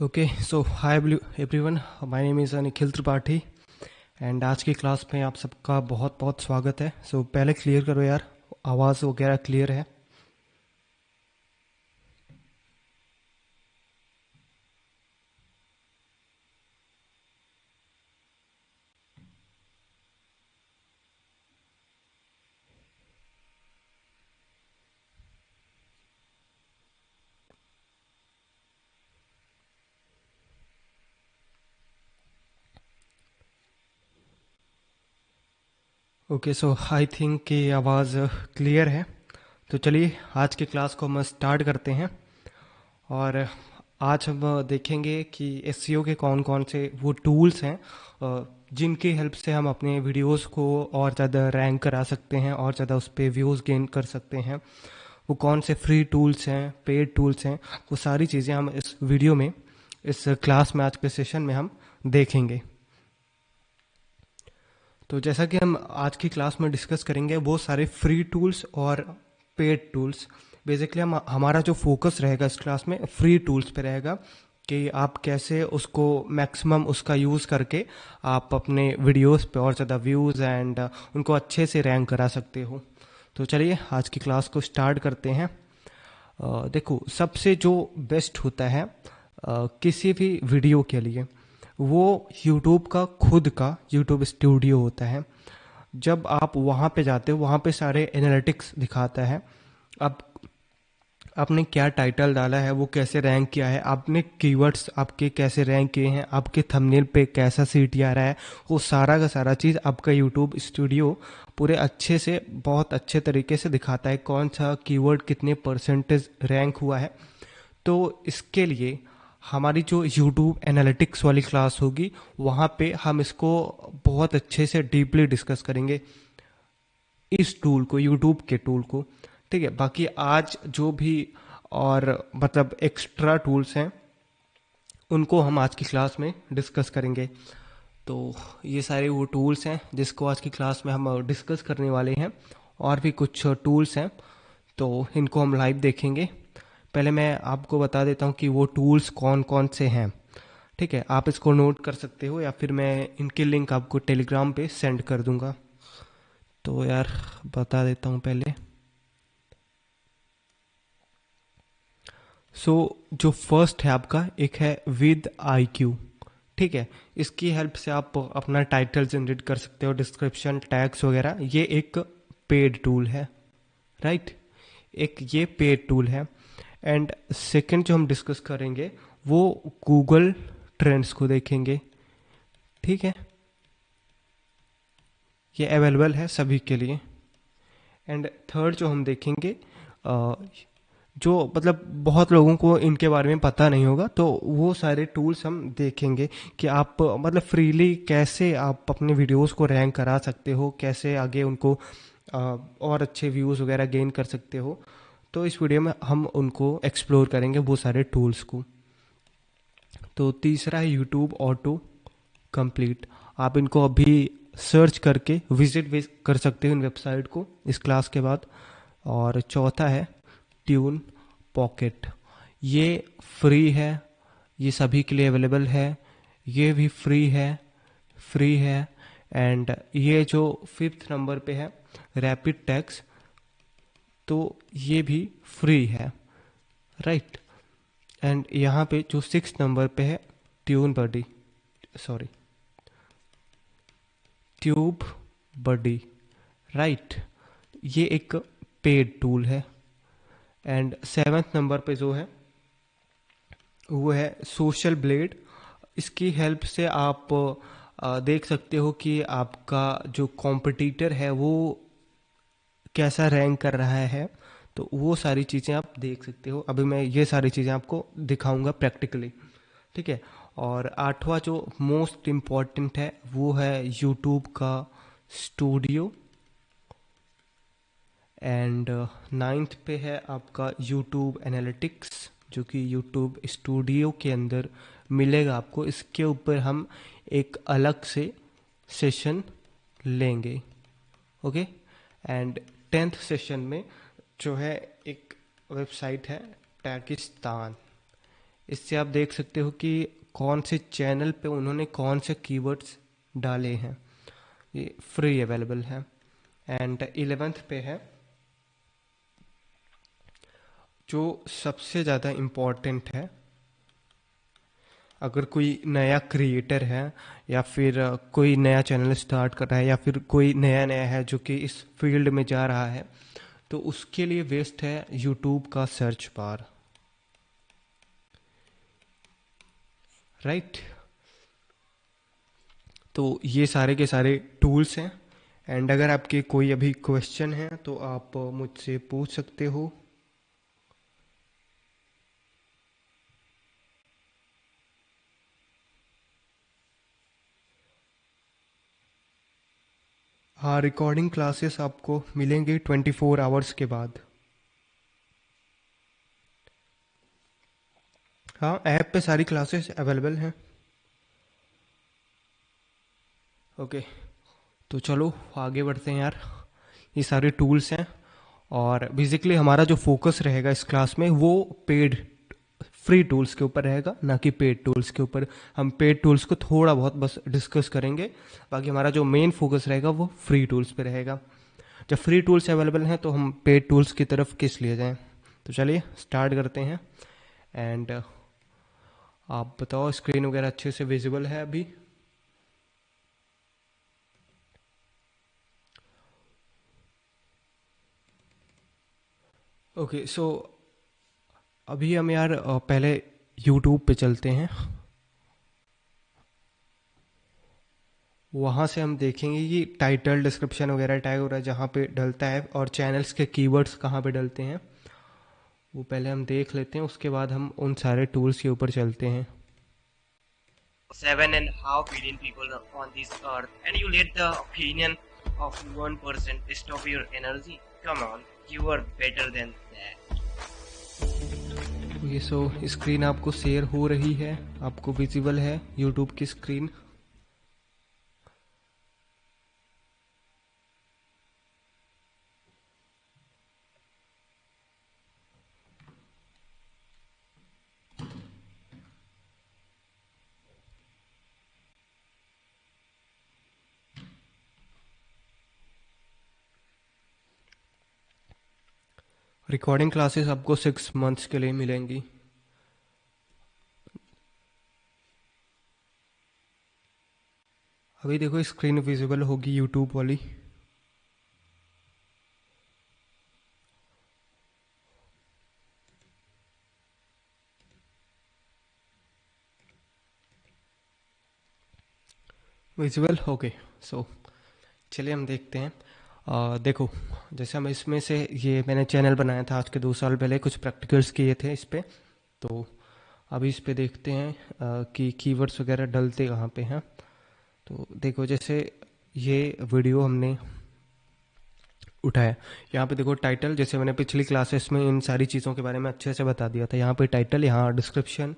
Okay so hi everyone, my name is Nikhil Tripathi and आज की class में आप सबका बहुत बहुत स्वागत है। सो पहले क्लियर करो यार, आवाज़ वगैरह क्लियर है? ओके सो आई थिंक कि आवाज़ क्लियर है। तो चलिए आज की क्लास को हम स्टार्ट करते हैं। और आज हम देखेंगे कि एसईओ के कौन कौन से वो टूल्स हैं जिनकी हेल्प से हम अपने वीडियोस को और ज़्यादा रैंक करा सकते हैं और ज़्यादा उस पर व्यूज़ गेन कर सकते हैं। वो कौन से फ्री टूल्स हैं, पेड टूल्स हैं, वो सारी चीज़ें हम इस वीडियो में, इस क्लास में, आज के सेशन में हम देखेंगे। तो जैसा कि हम आज की क्लास में डिस्कस करेंगे वो सारे फ्री टूल्स और पेड टूल्स। बेसिकली हम हमारा जो फोकस रहेगा इस क्लास में फ्री टूल्स पे रहेगा कि आप कैसे उसको मैक्सिमम उसका यूज़ करके आप अपने वीडियोस पे और ज़्यादा व्यूज़ एंड उनको अच्छे से रैंक करा सकते हो। तो चलिए आज की क्लास को स्टार्ट करते हैं। देखो, सबसे जो बेस्ट होता है किसी भी वीडियो के लिए, वो यूट्यूब का खुद का यूट्यूब स्टूडियो होता है। जब आप वहाँ पे जाते हो, वहाँ पे सारे एनालिटिक्स दिखाता है। अब आपने क्या टाइटल डाला है, वो कैसे रैंक किया है, आपने कीवर्ड्स आपके कैसे रैंक किए हैं, आपके थंबनेल पे कैसा सीटी आ रहा है, वो सारा का सारा चीज़ आपका यूट्यूब स्टूडियो पूरे अच्छे से, बहुत अच्छे तरीके से दिखाता है। कौन सा कीवर्ड कितने परसेंटेज रैंक हुआ है। तो इसके लिए हमारी जो YouTube एनालिटिक्स वाली क्लास होगी, वहाँ पे हम इसको बहुत अच्छे से डीपली डिस्कस करेंगे, इस टूल को, YouTube के टूल को। ठीक है, बाकी आज जो भी और मतलब एक्स्ट्रा टूल्स हैं उनको हम आज की क्लास में डिस्कस करेंगे। तो ये सारे वो टूल्स हैं जिसको आज की क्लास में हम डिस्कस करने वाले हैं। और भी कुछ टूल्स हैं तो इनको हम लाइव देखेंगे। पहले मैं आपको बता देता हूँ कि वो टूल्स कौन कौन से हैं। ठीक है, आप इसको नोट कर सकते हो या फिर मैं इनकी लिंक आपको टेलीग्राम पे सेंड कर दूंगा। तो यार बता देता हूँ पहले। जो फर्स्ट है आपका, एक है विद आई क्यू। ठीक है, इसकी हेल्प से आप अपना टाइटल जनरेट कर सकते हो, डिस्क्रिप्शन, टैग्स वगैरह। ये एक पेड टूल है, राइट? एक ये पेड टूल है। एंड सेकंड जो हम डिस्कस करेंगे वो गूगल ट्रेंड्स को देखेंगे। ठीक है, ये अवेलेबल है सभी के लिए। एंड थर्ड जो हम देखेंगे, अ, जो मतलब बहुत लोगों को इनके बारे में पता नहीं होगा, तो वो सारे टूल्स हम देखेंगे कि आप मतलब फ्रीली कैसे आप अपने वीडियोस को रैंक करा सकते हो, कैसे आगे उनको और अच्छे व्यूज़ वगैरह गेन कर सकते हो। तो इस वीडियो में हम उनको एक्सप्लोर करेंगे, वो सारे टूल्स को। तो तीसरा है यूट्यूब ऑटो कंप्लीट। आप इनको अभी सर्च करके विजिट कर सकते हो इन वेबसाइट को इस क्लास के बाद। और चौथा है ट्यून पॉकेट। ये फ्री है, ये सभी के लिए अवेलेबल है, ये भी फ्री है। एंड ये जो फिफ्थ नंबर पे है रैपिड टैक्स, तो ये भी फ्री है, राइट? एंड यहाँ पे जो सिक्स नंबर पे है ट्यून बडी, सॉरी, ट्यूब बडी, राइट? ये एक पेड टूल है। एंड सेवन्थ नंबर पे जो है वो है सोशल ब्लेड। इसकी हेल्प से आप देख सकते हो कि आपका जो कॉम्पिटिटर है वो कैसा रैंक कर रहा है। तो वो सारी चीज़ें आप देख सकते हो। अभी मैं ये सारी चीज़ें आपको दिखाऊंगा प्रैक्टिकली। ठीक है, और आठवां जो मोस्ट इम्पॉर्टेंट है वो है यूट्यूब का स्टूडियो। एंड नाइन्थ पे है आपका यूट्यूब एनालिटिक्स, जो कि यूट्यूब स्टूडियो के अंदर मिलेगा आपको। इसके ऊपर हम एक अलग से सेशन लेंगे, ओके? एंड टेंथ सेशन में जो है एक वेबसाइट है टैगिस्तान, इससे आप देख सकते हो कि कौन से चैनल पे उन्होंने कौन से कीवर्ड्स डाले हैं। ये फ्री अवेलेबल है। एंड 11th पे है जो सबसे ज़्यादा इम्पोर्टेंट है। अगर कोई नया क्रिएटर है या फिर कोई नया चैनल स्टार्ट कर रहा है या फिर कोई नया नया है जो कि इस फील्ड में जा रहा है, तो उसके लिए बेस्ट है यूट्यूब का सर्च बार, राइट। तो ये सारे के सारे टूल्स हैं। एंड अगर आपके कोई अभी क्वेश्चन है तो आप मुझसे पूछ सकते हो। हाँ, रिकॉर्डिंग क्लासेस आपको मिलेंगे 24 आवर्स के बाद। हाँ, ऐप पे सारी क्लासेस अवेलेबल हैं। ओके, तो चलो आगे बढ़ते हैं यार। ये सारे टूल्स हैं और बेसिकली हमारा जो फोकस रहेगा इस क्लास में वो पेड फ्री टूल्स के ऊपर रहेगा, ना कि पेड टूल्स के ऊपर। हम पेड टूल्स को थोड़ा बहुत बस डिस्कस करेंगे, बाकी हमारा जो मेन फोकस रहेगा वो फ्री टूल्स पे रहेगा। जब फ्री टूल्स अवेलेबल हैं तो हम पेड टूल्स की तरफ किस लिए जाएं। तो चलिए स्टार्ट करते हैं। एंड आप बताओ, स्क्रीन वगैरह अच्छे से विजिबल है अभी? ओके, सो अभी हम यार पहले यूट्यूब पे चलते हैं। वहाँ से हम देखेंगे कि टाइटल, डिस्क्रिप्शन वगैरह टैग वगैरह जहाँ पे डलता है और चैनल्स के कीवर्ड्स कहाँ पे डलते हैं वो पहले हम देख लेते हैं, उसके बाद हम उन सारे टूल्स के ऊपर चलते हैं। 7.5 billion people on this earth, and you let the opinion of 1% stop your energy? Come on, you are better than that. ये सो स्क्रीन आपको शेयर हो रही है, आपको विजिबल है यूट्यूब की स्क्रीन? रिकॉर्डिंग क्लासेस आपको 6 मंथ्स के लिए मिलेंगी। अभी देखो स्क्रीन विजिबल होगी यूट्यूब वाली। Visual, okay. सो चलिए हम देखते हैं। देखो, जैसे हम इसमें से, ये मैंने चैनल बनाया था आज के 2 साल पहले, कुछ प्रैक्टिकल्स किए थे इस पे। तो अभी इस पे देखते हैं कि कीवर्ड्स वगैरह डलते कहाँ पे हैं। तो देखो, जैसे ये वीडियो हमने उठाया, यहाँ पे देखो टाइटल, जैसे मैंने पिछली क्लासेस में इन सारी चीज़ों के बारे में अच्छे से बता दिया था। यहाँ पे टाइटल, यहाँ डिस्क्रिप्शन,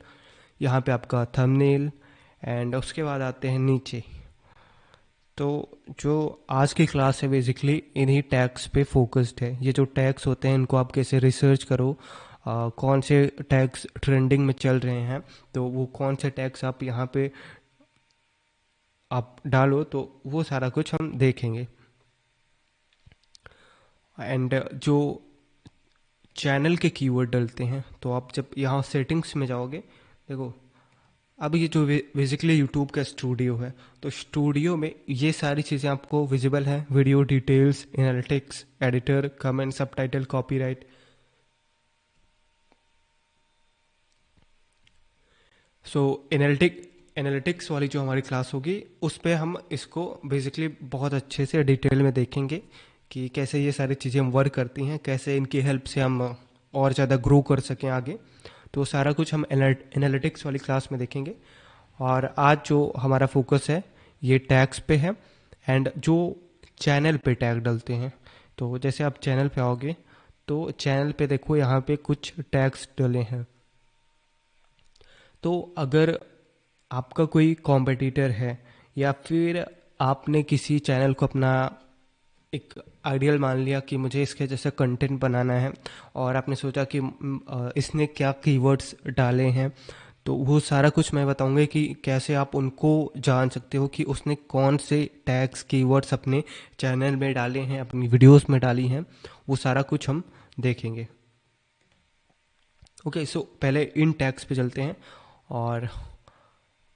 यहाँ पे आपका थंबनेल, एंड उसके बाद आते हैं नीचे। तो जो आज की क्लास है बेसिकली इन्हीं टैग्स पे फोकस्ड है। ये जो टैग्स होते हैं इनको आप कैसे रिसर्च करो, कौन से टैग्स ट्रेंडिंग में चल रहे हैं, तो वो कौन से टैग्स आप यहाँ पे आप डालो, तो वो सारा कुछ हम देखेंगे। एंड जो चैनल के कीवर्ड डलते हैं, तो आप जब यहाँ सेटिंग्स में जाओगे, देखो अब ये जो बेसिकली यूट्यूब का स्टूडियो है, तो स्टूडियो में ये सारी चीज़ें आपको विजिबल हैं। Video details, analytics, editor, comment, subtitle, copyright. So analytics वाली जो हमारी क्लास होगी उस पे हम इसको बेसिकली बहुत अच्छे से डिटेल में देखेंगे कि कैसे ये सारी चीज़ें हम वर्क करती हैं, कैसे इनकी हेल्प से हम और ज़्यादा ग्रो कर सकें आगे। तो सारा कुछ हम एनालिटिक्स वाली क्लास में देखेंगे। और आज जो हमारा फोकस है ये टैग्स पे है, एंड जो चैनल पे टैग डलते हैं। तो जैसे आप चैनल पे आओगे तो चैनल पे देखो यहाँ पे कुछ टैग्स डले हैं। तो अगर आपका कोई कॉम्पिटिटर है या फिर आपने किसी चैनल को अपना एक आइडियल मान लिया कि मुझे इसके जैसा कंटेंट बनाना है, और आपने सोचा कि इसने क्या कीवर्ड्स डाले हैं, तो वो सारा कुछ मैं बताऊंगा कि कैसे आप उनको जान सकते हो कि उसने कौन से टैग्स कीवर्ड्स अपने चैनल में डाले हैं, अपनी वीडियोस में डाली हैं, वो सारा कुछ हम देखेंगे। ओके, सो पहले इन टैग्स पे चलते हैं और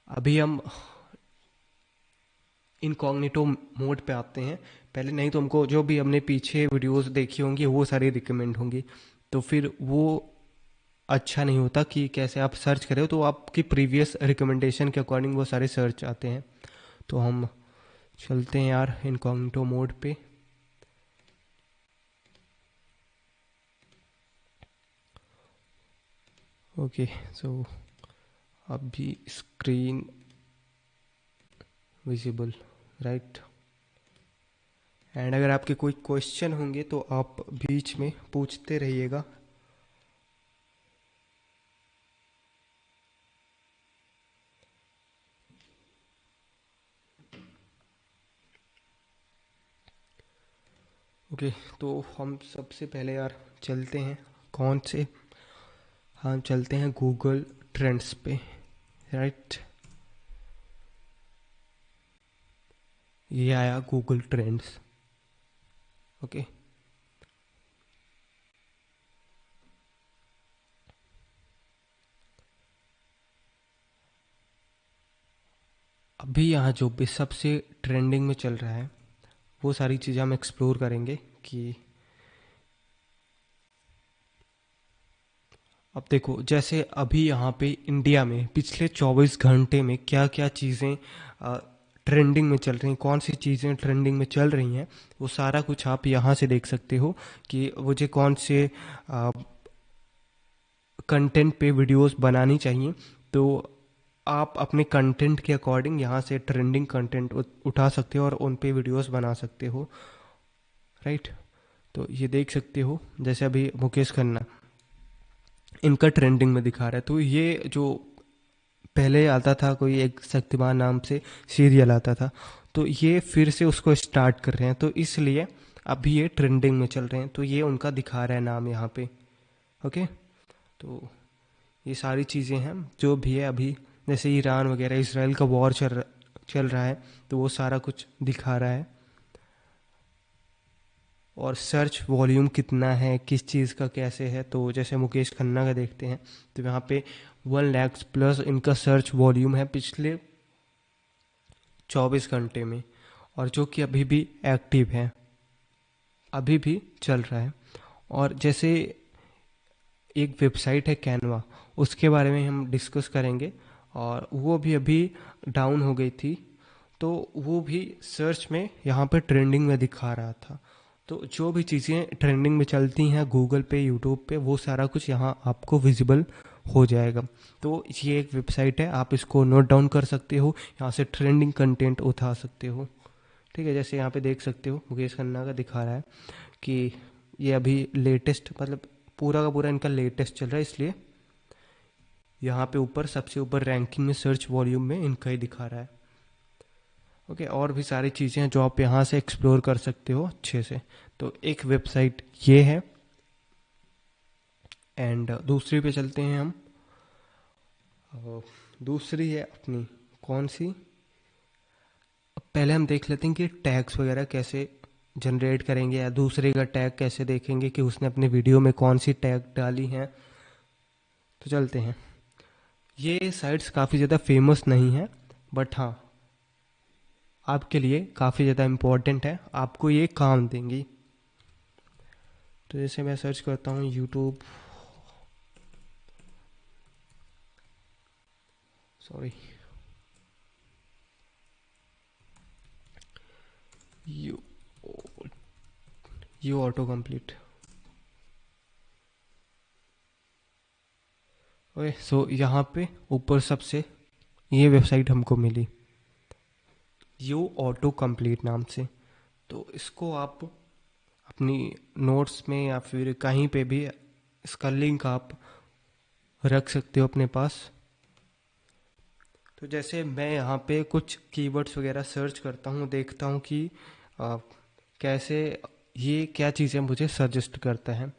अभी हम इनकॉग्निटो मोड पे आते हैं पहले। नहीं तो हमको जो भी हमने पीछे वीडियोस देखी होंगी वो सारी रिकमेंड होंगी, तो फिर वो अच्छा नहीं होता कि कैसे आप सर्च करें तो आपकी प्रीवियस रिकमेंडेशन के अकॉर्डिंग वो सारे सर्च आते हैं। तो हम चलते हैं यार इनकॉग्निटो मोड पे। ओके, सो अभी स्क्रीन विजिबल, राइट। एंड अगर आपके कोई क्वेश्चन होंगे तो आप बीच में पूछते रहिएगा। ओके, तो हम सबसे पहले यार चलते हैं कौन से, हम चलते हैं गूगल ट्रेंड्स पे, राइट। ये आया गूगल ट्रेंड्स। ओके, अभी यहाँ जो भी सबसे ट्रेंडिंग में चल रहा है वो सारी चीज़ें हम एक्सप्लोर करेंगे कि अब देखो जैसे अभी यहाँ पे इंडिया में पिछले 24 घंटे में क्या क्या चीज़ें ट्रेंडिंग में चल रही हैं, कौन सी चीज़ें ट्रेंडिंग में चल रही हैं, वो सारा कुछ आप यहाँ से देख सकते हो कि मुझे कौन से कंटेंट पे वीडियोस बनानी चाहिए। तो आप अपने कंटेंट के अकॉर्डिंग यहाँ से ट्रेंडिंग कंटेंट उठा सकते हो और उन पे वीडियोस बना सकते हो, राइट। तो ये देख सकते हो जैसे अभी मुकेश खन्ना, इनका ट्रेंडिंग में दिखा रहा है। तो ये जो पहले आता था कोई एक शक्तिमान नाम से सीरियल आता था, तो ये फिर से उसको स्टार्ट कर रहे हैं, तो इसलिए अभी ये ट्रेंडिंग में चल रहे हैं। तो ये उनका दिखा रहा है नाम यहाँ पे। ओके, तो ये सारी चीज़ें हैं जो भी है अभी, जैसे ईरान वगैरह इसराइल का वॉर चल रहा है, तो वो सारा कुछ दिखा रहा है। और सर्च वॉल्यूम कितना है, किस चीज़ का कैसे है, तो जैसे मुकेश खन्ना का देखते हैं तो यहाँ पे 1 लाख प्लस इनका सर्च वॉल्यूम है पिछले 24 घंटे में, और जो कि अभी भी एक्टिव है, अभी भी चल रहा है। और जैसे एक वेबसाइट है कैनवा, उसके बारे में हम डिस्कस करेंगे, और वो भी अभी डाउन हो गई थी, तो वो भी सर्च में यहाँ पे ट्रेंडिंग में दिखा रहा था। तो जो भी चीज़ें ट्रेंडिंग में चलती हैं गूगल पे, यूट्यूब पे, वो सारा कुछ यहाँ आपको विजिबल हो जाएगा। तो ये एक वेबसाइट है, आप इसको नोट डाउन कर सकते हो, यहाँ से ट्रेंडिंग कंटेंट उठा सकते हो। ठीक है, जैसे यहाँ पे देख सकते हो मुकेश खन्ना का दिखा रहा है कि ये अभी लेटेस्ट, मतलब पूरा का पूरा इनका लेटेस्ट चल रहा है, इसलिए यहाँ पे ऊपर सबसे ऊपर रैंकिंग में सर्च वॉल्यूम में इनका ही दिखा रहा है। ओके, और भी सारी चीज़ें हैं जो आप यहाँ से एक्सप्लोर कर सकते हो अच्छे से। तो एक वेबसाइट ये है, एंड दूसरी पे चलते हैं हम। दूसरी है अपनी कौन सी, पहले हम देख लेते हैं कि टैग्स वगैरह कैसे जनरेट करेंगे, या दूसरे का टैग कैसे देखेंगे कि उसने अपने वीडियो में कौन सी टैग डाली हैं। तो चलते हैं, ये साइट्स काफ़ी ज़्यादा फेमस नहीं है, बट हाँ आपके लिए काफ़ी ज़्यादा इम्पोर्टेंट है, आपको ये काम देंगी। तो जैसे मैं सर्च करता हूँ YouTube, sorry, you you auto complete. Okay, so यहाँ पे ऊपर सबसे ये वेबसाइट हमको मिली यू ऑटो कंप्लीट नाम से। तो इसको आप अपनी नोट्स में या फिर कहीं पे भी इसका लिंक आप रख सकते हो अपने पास। तो जैसे मैं यहाँ पे कुछ कीवर्ड्स वगैरह सर्च करता हूँ, देखता हूँ कि कैसे ये क्या चीज़ें मुझे सजेस्ट करता है।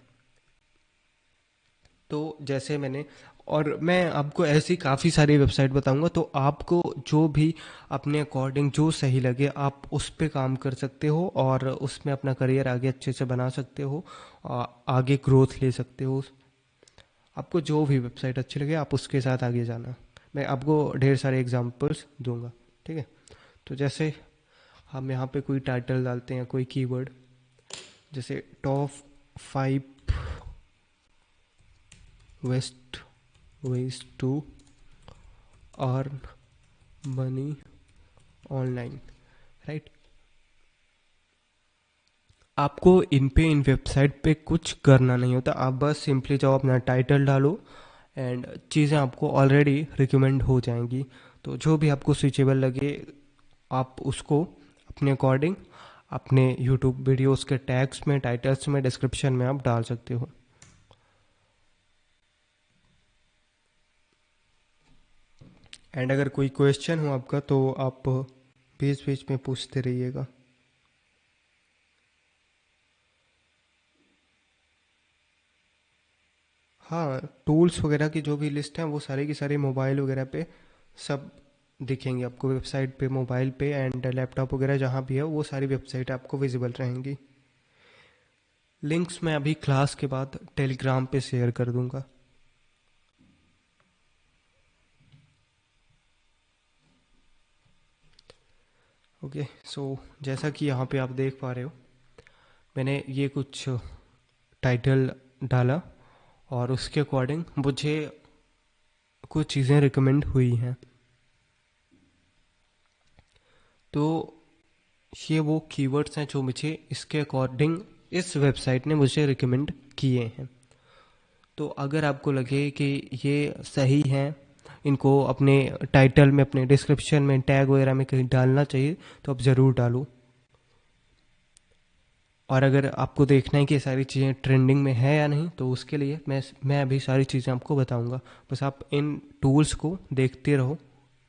तो जैसे मैंने और मैं आपको ऐसी काफ़ी सारी वेबसाइट बताऊंगा, तो आपको जो भी अपने अकॉर्डिंग जो सही लगे आप उस पे काम कर सकते हो और उसमें अपना करियर आगे अच्छे से बना सकते हो, आगे ग्रोथ ले सकते हो। आपको जो भी वेबसाइट अच्छी लगे आप उसके साथ आगे जाना। मैं आपको ढेर सारे एग्जांपल्स दूंगा, ठीक है। तो जैसे हम यहाँ पे कोई टाइटल डालते हैं, कोई कीवर्ड, जैसे top 5 best ways to earn money online, right. आपको इन वेबसाइट पे कुछ करना नहीं होता, आप बस सिंपली जाओ अपना टाइटल डालो एंड चीज़ें आपको ऑलरेडी रिकमेंड हो जाएंगी। तो जो भी आपको स्विचेबल लगे आप उसको अपने अकॉर्डिंग अपने यूट्यूब वीडियोस के टैग्स में, टाइटल्स में, डिस्क्रिप्शन में आप डाल सकते हो। एंड अगर कोई क्वेश्चन हो आपका तो आप बीच बीच में पूछते रहिएगा। हाँ, टूल्स वगैरह की जो भी लिस्ट है वो सारी की सारी मोबाइल वगैरह पे सब दिखेंगी आपको, वेबसाइट पे, मोबाइल पे एंड लैपटॉप वगैरह जहाँ भी है वो सारी वेबसाइट आपको विजिबल रहेंगी। लिंक्स मैं अभी क्लास के बाद टेलीग्राम पे शेयर कर दूंगा। ओके, सो जैसा कि यहाँ पे आप देख पा रहे हो, मैंने ये कुछ टाइटल डाला और उसके अकॉर्डिंग मुझे कुछ चीज़ें रिकमेंड हुई हैं। तो ये वो कीवर्ड्स हैं जो मुझे इसके अकॉर्डिंग इस वेबसाइट ने मुझे रिकमेंड किए हैं। तो अगर आपको लगे कि ये सही हैं, इनको अपने टाइटल में, अपने डिस्क्रिप्शन में, टैग वगैरह में कहीं डालना चाहिए तो आप ज़रूर डालो। और अगर आपको देखना है कि ये सारी चीज़ें ट्रेंडिंग में है या नहीं तो उसके लिए मैं अभी सारी चीज़ें आपको बताऊंगा। बस आप इन टूल्स को देखते रहो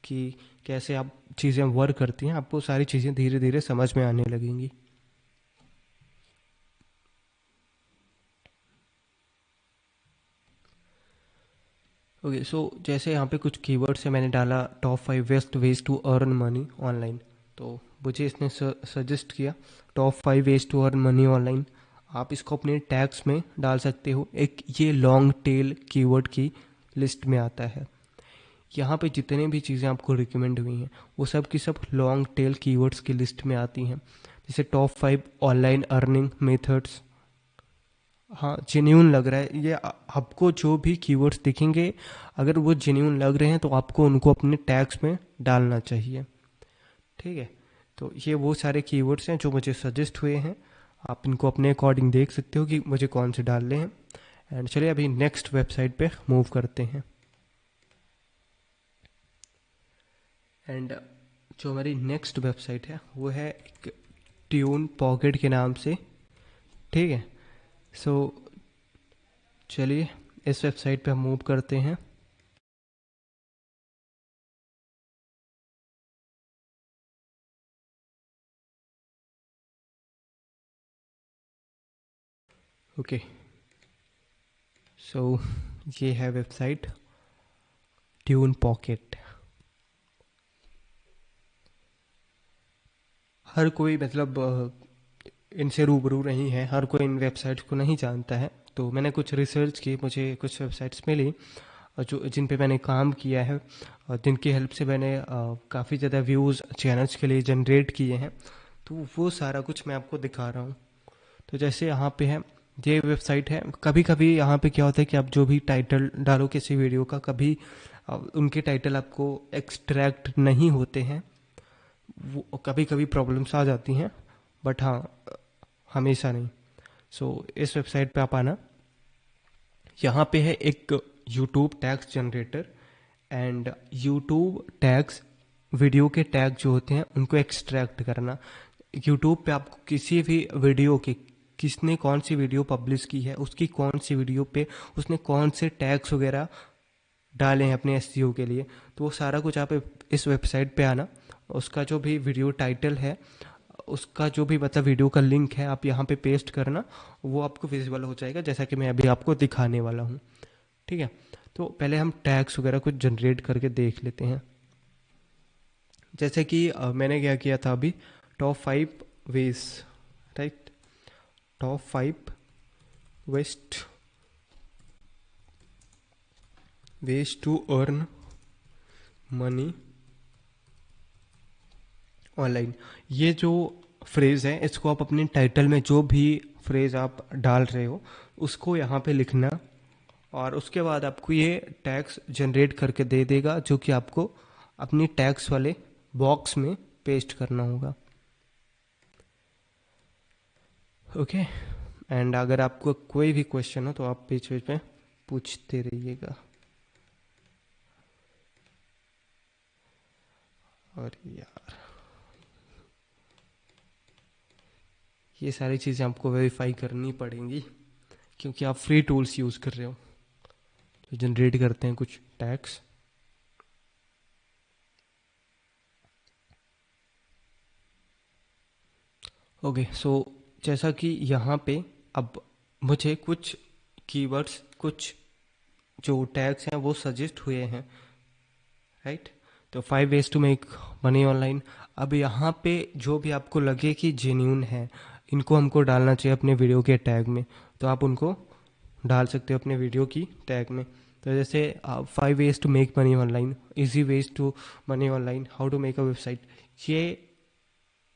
कि कैसे आप चीज़ें वर्क करती हैं, आपको सारी चीज़ें धीरे धीरे समझ में आने लगेंगी। ओके, सो जैसे यहाँ पे कुछ कीवर्ड्स है, मैंने डाला top 5 best ways to earn money online. तो मुझे इसने सजेस्ट किया top 5 ways to earn money online. आप इसको अपने टैग्स में डाल सकते हो, एक ये लॉन्ग टेल कीवर्ड की लिस्ट में आता है। यहाँ पे जितने भी चीज़ें आपको रिकमेंड हुई हैं वो सब की सब लॉन्ग टेल कीवर्ड्स की लिस्ट में आती हैं। जैसे टॉप 5 ऑनलाइन अर्निंग मेथड्स, हाँ जेन्यून लग रहा है ये आपको जो भी कीवर्ड्स दिखेंगे, अगर वो जेन्यून लग रहे हैं तो आपको उनको अपने टैग्स में डालना चाहिए, ठीक है। तो ये वो सारे कीवर्ड्स हैं जो मुझे सजेस्ट हुए हैं, आप इनको अपने अकॉर्डिंग देख सकते हो कि मुझे कौन से डालने हैं। एंड चलिए अभी नेक्स्ट वेबसाइट पे मूव करते हैं। एंड जो हमारी नेक्स्ट वेबसाइट है वो है एक ट्यून पॉकेट के नाम से, ठीक है। सो चलिए इस वेबसाइट पे हम मूव करते हैं। ओके, सो ये है वेबसाइट ट्यून पॉकेट। हर कोई मतलब इनसे रूबरू नहीं है, हर कोई इन वेबसाइट्स को नहीं जानता है। तो मैंने कुछ रिसर्च की, मुझे कुछ वेबसाइट्स मिली जो जिन पे मैंने काम किया है और जिनकी हेल्प से मैंने काफ़ी ज़्यादा व्यूज़ चैनल्स के लिए जनरेट किए हैं। तो वो सारा कुछ मैं आपको दिखा रहा हूँ। तो जैसे यहाँ पे है, ये वेबसाइट है। कभी कभी यहाँ पे क्या होता है कि आप जो भी टाइटल डालो किसी वीडियो का, कभी उनके टाइटल आपको एक्सट्रैक्ट नहीं होते हैं, वो कभी कभी प्रॉब्लम्स आ जाती हैं, बट हाँ हमेशा नहीं। सो इस वेबसाइट पे आप आना, यहाँ पे है एक YouTube tags generator and YouTube tags, video के टैग जो होते हैं उनको एक्सट्रैक्ट करना। यूट्यूब पे आपको किसी भी वीडियो के, किसने कौन सी वीडियो पब्लिश की है, उसकी कौन सी वीडियो पे उसने कौन से टैग्स वगैरह डाले हैं अपने एसईओ के लिए, तो वो सारा कुछ आप इस वेबसाइट पे आना। उसका जो भी वीडियो टाइटल है, उसका जो भी मतलब वीडियो का लिंक है, आप यहाँ पे पेस्ट करना, वो आपको विजिबल हो जाएगा जैसा कि मैं अभी आपको दिखाने वाला हूँ, ठीक है। तो पहले हम टैग्स वगैरह कुछ जनरेट करके देख लेते हैं। जैसे कि मैंने क्या किया था अभी, top 5 ways, right, top 5 best ways to earn money online. ये जो फ्रेज़ है इसको आप अपने टाइटल में, जो भी फ्रेज़ आप डाल रहे हो उसको यहाँ पे लिखना, और उसके बाद आपको ये टैग्स जनरेट करके दे देगा, जो कि आपको अपनी टैग्स वाले बॉक्स में पेस्ट करना होगा। ओके, एंड अगर आपको कोई भी क्वेश्चन हो तो आप बीच बीच में पूछते रहिएगा। और यार ये सारी चीज़ें आपको वेरीफाई करनी पड़ेंगी, क्योंकि आप फ्री टूल्स यूज़ कर रहे हो जो जनरेट करते हैं कुछ टैग्स। ओके, सो जैसा कि यहाँ पे अब मुझे कुछ कीवर्ड्स, कुछ जो टैग्स हैं वो सजेस्ट हुए हैं, राइट। तो 5 ways to make money online. अब यहाँ पे जो भी आपको लगे कि जेन्यून है, इनको हमको डालना चाहिए अपने वीडियो के टैग में, तो आप उनको डाल सकते हो अपने वीडियो की टैग में। तो जैसे 5 ways to make money online, easy ways to money online, how to make a website, ये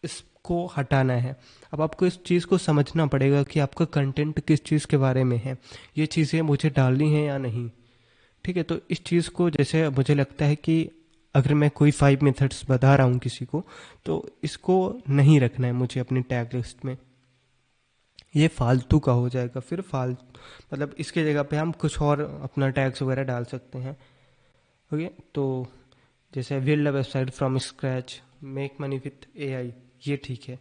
इसको हटाना है। अब आपको इस चीज़ को समझना पड़ेगा कि आपका कंटेंट किस चीज़ के बारे में है, ये चीज़ें मुझे डालनी है या नहीं। ठीक है, तो इस चीज़ को, जैसे मुझे लगता है कि अगर मैं कोई 5 मेथड्स बता रहा हूँ किसी को, तो इसको नहीं रखना है मुझे अपनी टैग लिस्ट में, ये फालतू का हो जाएगा फिर। मतलब इसके जगह पे हम कुछ और अपना टैग्स वगैरह डाल सकते हैं। ओके, तो जैसे build a website from scratch, make money with AI, ये ठीक है।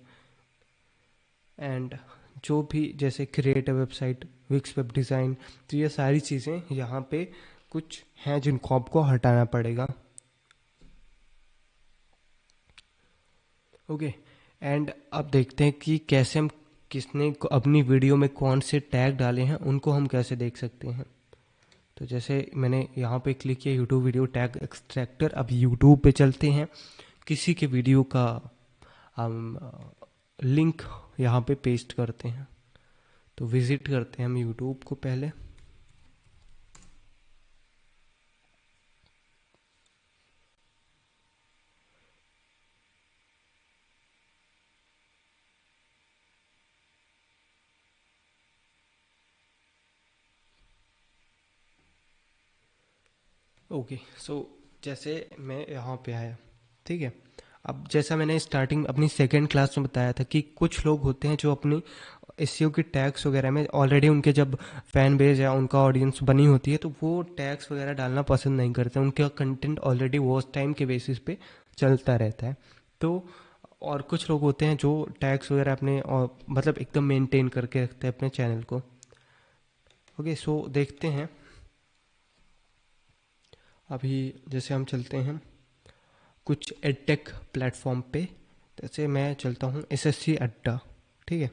एंड जो भी जैसे create a website, Wix web design, तो ये सारी चीज़ें यहाँ पे कुछ हैं जिनको आपको हटाना पड़ेगा। ओके, एंड अब देखते हैं कि कैसे हम, किसने अपनी वीडियो में कौन से टैग डाले हैं उनको हम कैसे देख सकते हैं। तो जैसे मैंने यहाँ पे क्लिक किया यूट्यूब वीडियो टैग एक्सट्रैक्टर। अब यूट्यूब पे चलते हैं, किसी के वीडियो का हम लिंक यहाँ पे पेस्ट करते हैं। तो विज़िट करते हैं हम यूट्यूब को पहले। ओके, सो जैसे मैं यहाँ पे आया, ठीक है। अब जैसा मैंने स्टार्टिंग अपनी सेकेंड क्लास में बताया था कि कुछ लोग होते हैं जो अपनी एसईओ की टैग्स वगैरह में ऑलरेडी उनके जब फैन बेस या उनका ऑडियंस बनी होती है, तो वो टैग्स वगैरह डालना पसंद नहीं करते, उनका कंटेंट ऑलरेडी वॉच टाइम के बेसिस पे चलता रहता है। तो और कुछ लोग होते हैं जो टैग्स वगैरह अपने मतलब एकदम मेंटेन करके रखते हैं अपने चैनल को। ओके, सो देखते हैं अभी। जैसे हम चलते हैं कुछ एडटेक प्लेटफॉर्म पे, जैसे मैं चलता हूँ एसएससी अड्डा, ठीक है।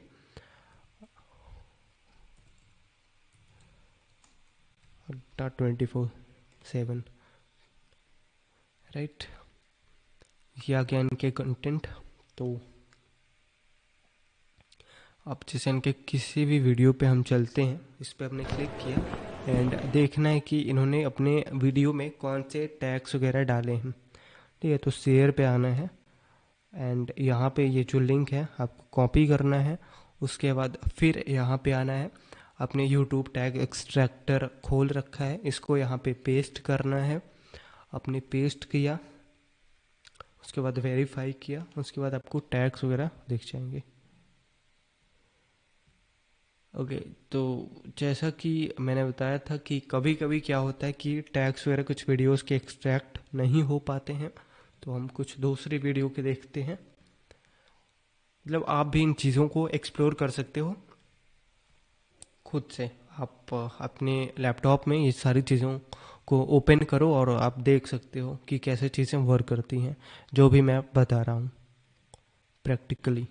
अड्डा 24/7, राइट। ये आ गया इनके कंटेंट। तो अब जैसे इनके किसी भी वीडियो पे हम चलते हैं, इस पर हमने क्लिक किया एंड देखना है कि इन्होंने अपने वीडियो में कौन से टैग्स वगैरह डाले हैं। ठीक है, तो शेयर पे आना है एंड यहाँ पे ये जो लिंक है आपको कॉपी करना है। उसके बाद फिर यहाँ पे आना है, अपने यूट्यूब टैग एक्सट्रैक्टर खोल रखा है, इसको यहाँ पे पेस्ट करना है। आपने पेस्ट किया, उसके बाद वेरीफाई किया, उसके बाद आपको टैग्स वगैरह दिख जाएंगे। ओके, तो जैसा कि मैंने बताया था कि कभी कभी क्या होता है कि टैग्स वगैरह कुछ वीडियोस के एक्सट्रैक्ट नहीं हो पाते हैं, तो हम कुछ दूसरी वीडियो के देखते हैं। मतलब आप भी इन चीज़ों को एक्सप्लोर कर सकते हो खुद से। आप अपने लैपटॉप में ये सारी चीज़ों को ओपन करो और आप देख सकते हो कि कैसे चीज़ें वर्क करती हैं, जो भी मैं बता रहा हूँ प्रैक्टिकली।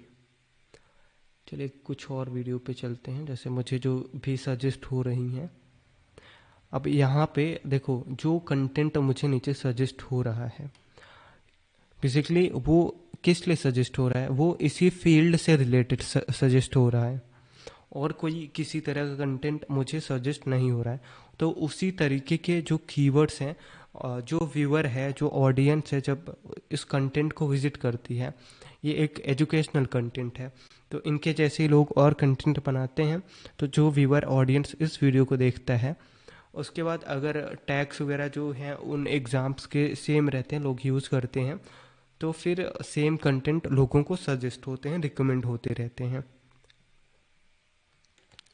चलिए कुछ और वीडियो पे चलते हैं, जैसे मुझे जो भी सजेस्ट हो रही हैं। अब यहाँ पे देखो, जो कंटेंट मुझे नीचे सजेस्ट हो रहा है, बेसिकली वो किस लिए सजेस्ट हो रहा है, वो इसी फील्ड से रिलेटेड सजेस्ट हो रहा है, और कोई किसी तरह का कंटेंट मुझे सजेस्ट नहीं हो रहा है। तो उसी तरीके के जो कीवर्ड्स हैं, जो व्यूअर है, जो ऑडियंस है, जब इस कंटेंट को विजिट करती है, ये एक एजुकेशनल कंटेंट है, तो इनके जैसे लोग और कंटेंट बनाते हैं, तो जो व्यूअर ऑडियंस इस वीडियो को देखता है, उसके बाद अगर टैग्स वगैरह जो हैं उन एग्ज़ाम्स के सेम रहते हैं, लोग यूज़ करते हैं, तो फिर सेम कंटेंट लोगों को सजेस्ट होते हैं, रिकमेंड होते रहते हैं।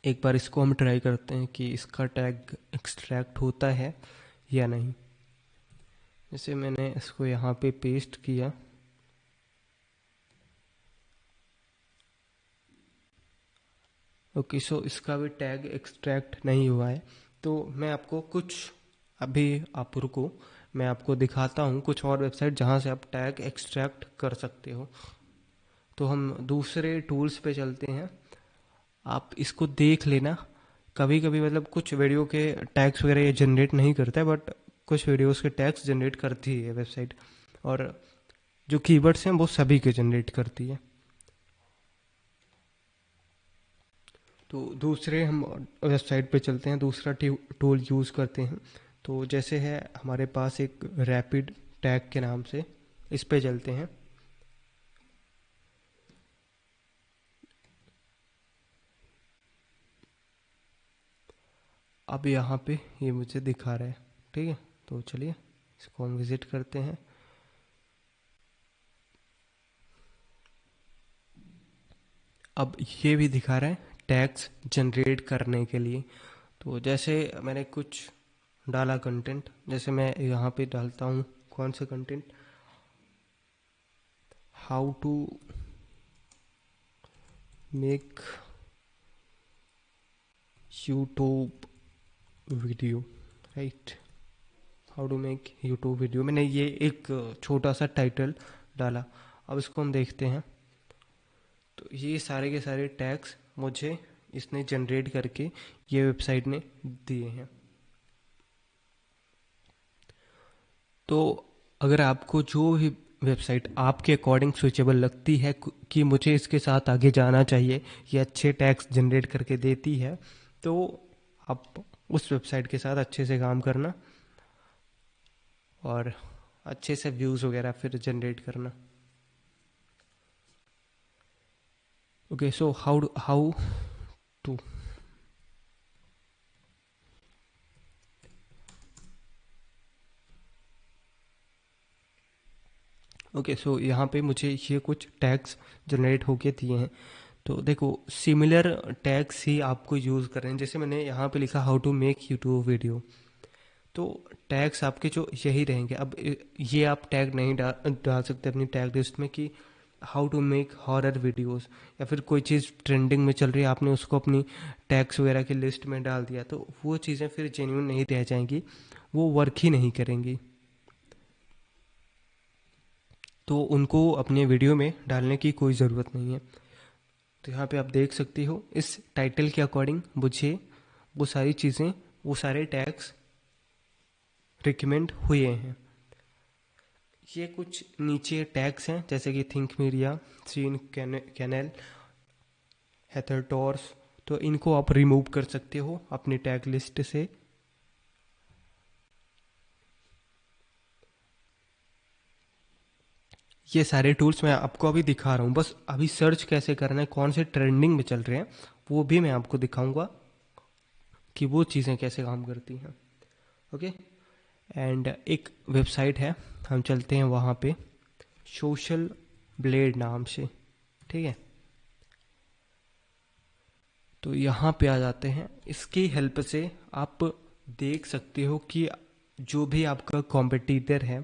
एक बार इसको हम ट्राई करते हैं कि इसका टैग एक्सट्रैक्ट होता है या नहीं। जैसे मैंने इसको यहाँ पे पेस्ट किया, ओके, सो इसका भी टैग एक्सट्रैक्ट नहीं हुआ है। तो मैं आपको कुछ, अभी आप रुको, मैं आपको दिखाता हूँ कुछ और वेबसाइट जहाँ से आप टैग एक्सट्रैक्ट कर सकते हो। तो हम दूसरे टूल्स पे चलते हैं, आप इसको देख लेना। कभी कभी मतलब कुछ वीडियो के टैग्स वगैरह ये जनरेट नहीं करता है, बट कुछ वीडियोस के टैग्स जनरेट करती है वेबसाइट, और जो कीवर्ड्स हैं वो सभी के जनरेट करती है। तो दूसरे हम वेबसाइट पे चलते हैं, दूसरा टूल यूज़ करते हैं। तो जैसे है हमारे पास एक रैपिड टैग के नाम से, इस पे चलते हैं। अब यहाँ पे ये मुझे दिखा रहा है, ठीक है, तो चलिए इसको हम विज़िट करते हैं। अब ये भी दिखा रहा है टैग्स जनरेट करने के लिए। तो जैसे मैंने कुछ डाला कंटेंट, जैसे मैं यहाँ पे डालता हूँ कौन सा content, how to make YouTube video, right, how to make YouTube video, मैंने ये एक छोटा सा टाइटल डाला। अब इसको हम देखते हैं, तो ये सारे के सारे टैग्स मुझे इसने जनरेट करके ये वेबसाइट ने दिए हैं। तो अगर आपको जो भी वेबसाइट आपके अकॉर्डिंग स्विचेबल लगती है कि मुझे इसके साथ आगे जाना चाहिए, ये अच्छे टैग्स जनरेट करके देती है, तो आप उस वेबसाइट के साथ अच्छे से काम करना और अच्छे से व्यूज़ वगैरह फिर जनरेट करना। Okay, so how to, okay, so यहाँ पे मुझे ये कुछ टैग्स जनरेट होके दिए हैं। तो देखो, सिमिलर टैग्स ही आपको यूज़ करने हैं। जैसे मैंने यहाँ पे लिखा how to make YouTube video, तो टैग्स आपके जो यही रहेंगे। अब ये आप टैग नहीं डाल सकते अपनी टैग लिस्ट में कि how to make horror videos, या फिर कोई चीज़ ट्रेंडिंग में चल रही है, आपने उसको अपनी टैग्स वगैरह की लिस्ट में डाल दिया, तो वो चीज़ें फिर जेन्यून नहीं रह जाएंगी, वो वर्क ही नहीं करेंगी। तो उनको अपने वीडियो में डालने की कोई ज़रूरत नहीं है। तो यहाँ पे आप देख सकते हो इस टाइटल के अकॉर्डिंग मुझे वो सारी चीज़ें, वो सारे टैग्स रिकमेंड हुए हैं। ये कुछ नीचे टैग्स हैं, जैसे कि Think Media, Sean Cannell, Heather Torres, तो इनको आप रिमूव कर सकते हो अपनी टैग लिस्ट से। ये सारे टूल्स मैं आपको अभी दिखा रहा हूँ, बस अभी सर्च कैसे करना है, कौन से ट्रेंडिंग में चल रहे हैं, वो भी मैं आपको दिखाऊंगा कि वो चीज़ें कैसे काम करती हैं। ओके, एंड एक वेबसाइट है, हम चलते हैं वहाँ पे, सोशल ब्लेड नाम से, ठीक है। तो यहाँ पे आ जाते हैं, इसकी हेल्प से आप देख सकते हो कि जो भी आपका कॉम्पिटिटर है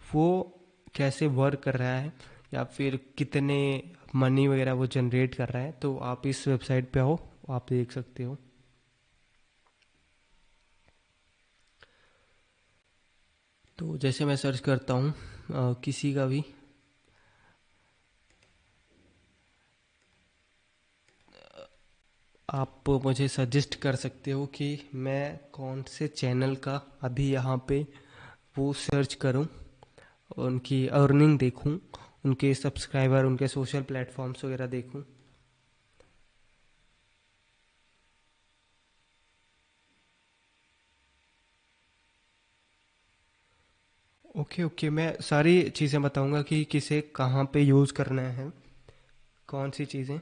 वो कैसे वर्क कर रहा है, या फिर कितने मनी वगैरह वो जनरेट कर रहा है। तो आप इस वेबसाइट पे आओ, आप देख सकते हो। तो जैसे मैं सर्च करता हूँ किसी का भी, आप मुझे सजेस्ट कर सकते हो कि मैं कौन से चैनल का अभी यहाँ पे वो सर्च करूँ, उनकी अर्निंग देखूँ, उनके सब्सक्राइबर, उनके सोशल प्लेटफॉर्म्स वगैरह देखूँ। ओके ओके, मैं सारी चीज़ें बताऊंगा कि किसे कहाँ पे यूज़ करना है, कौन सी चीज़ें।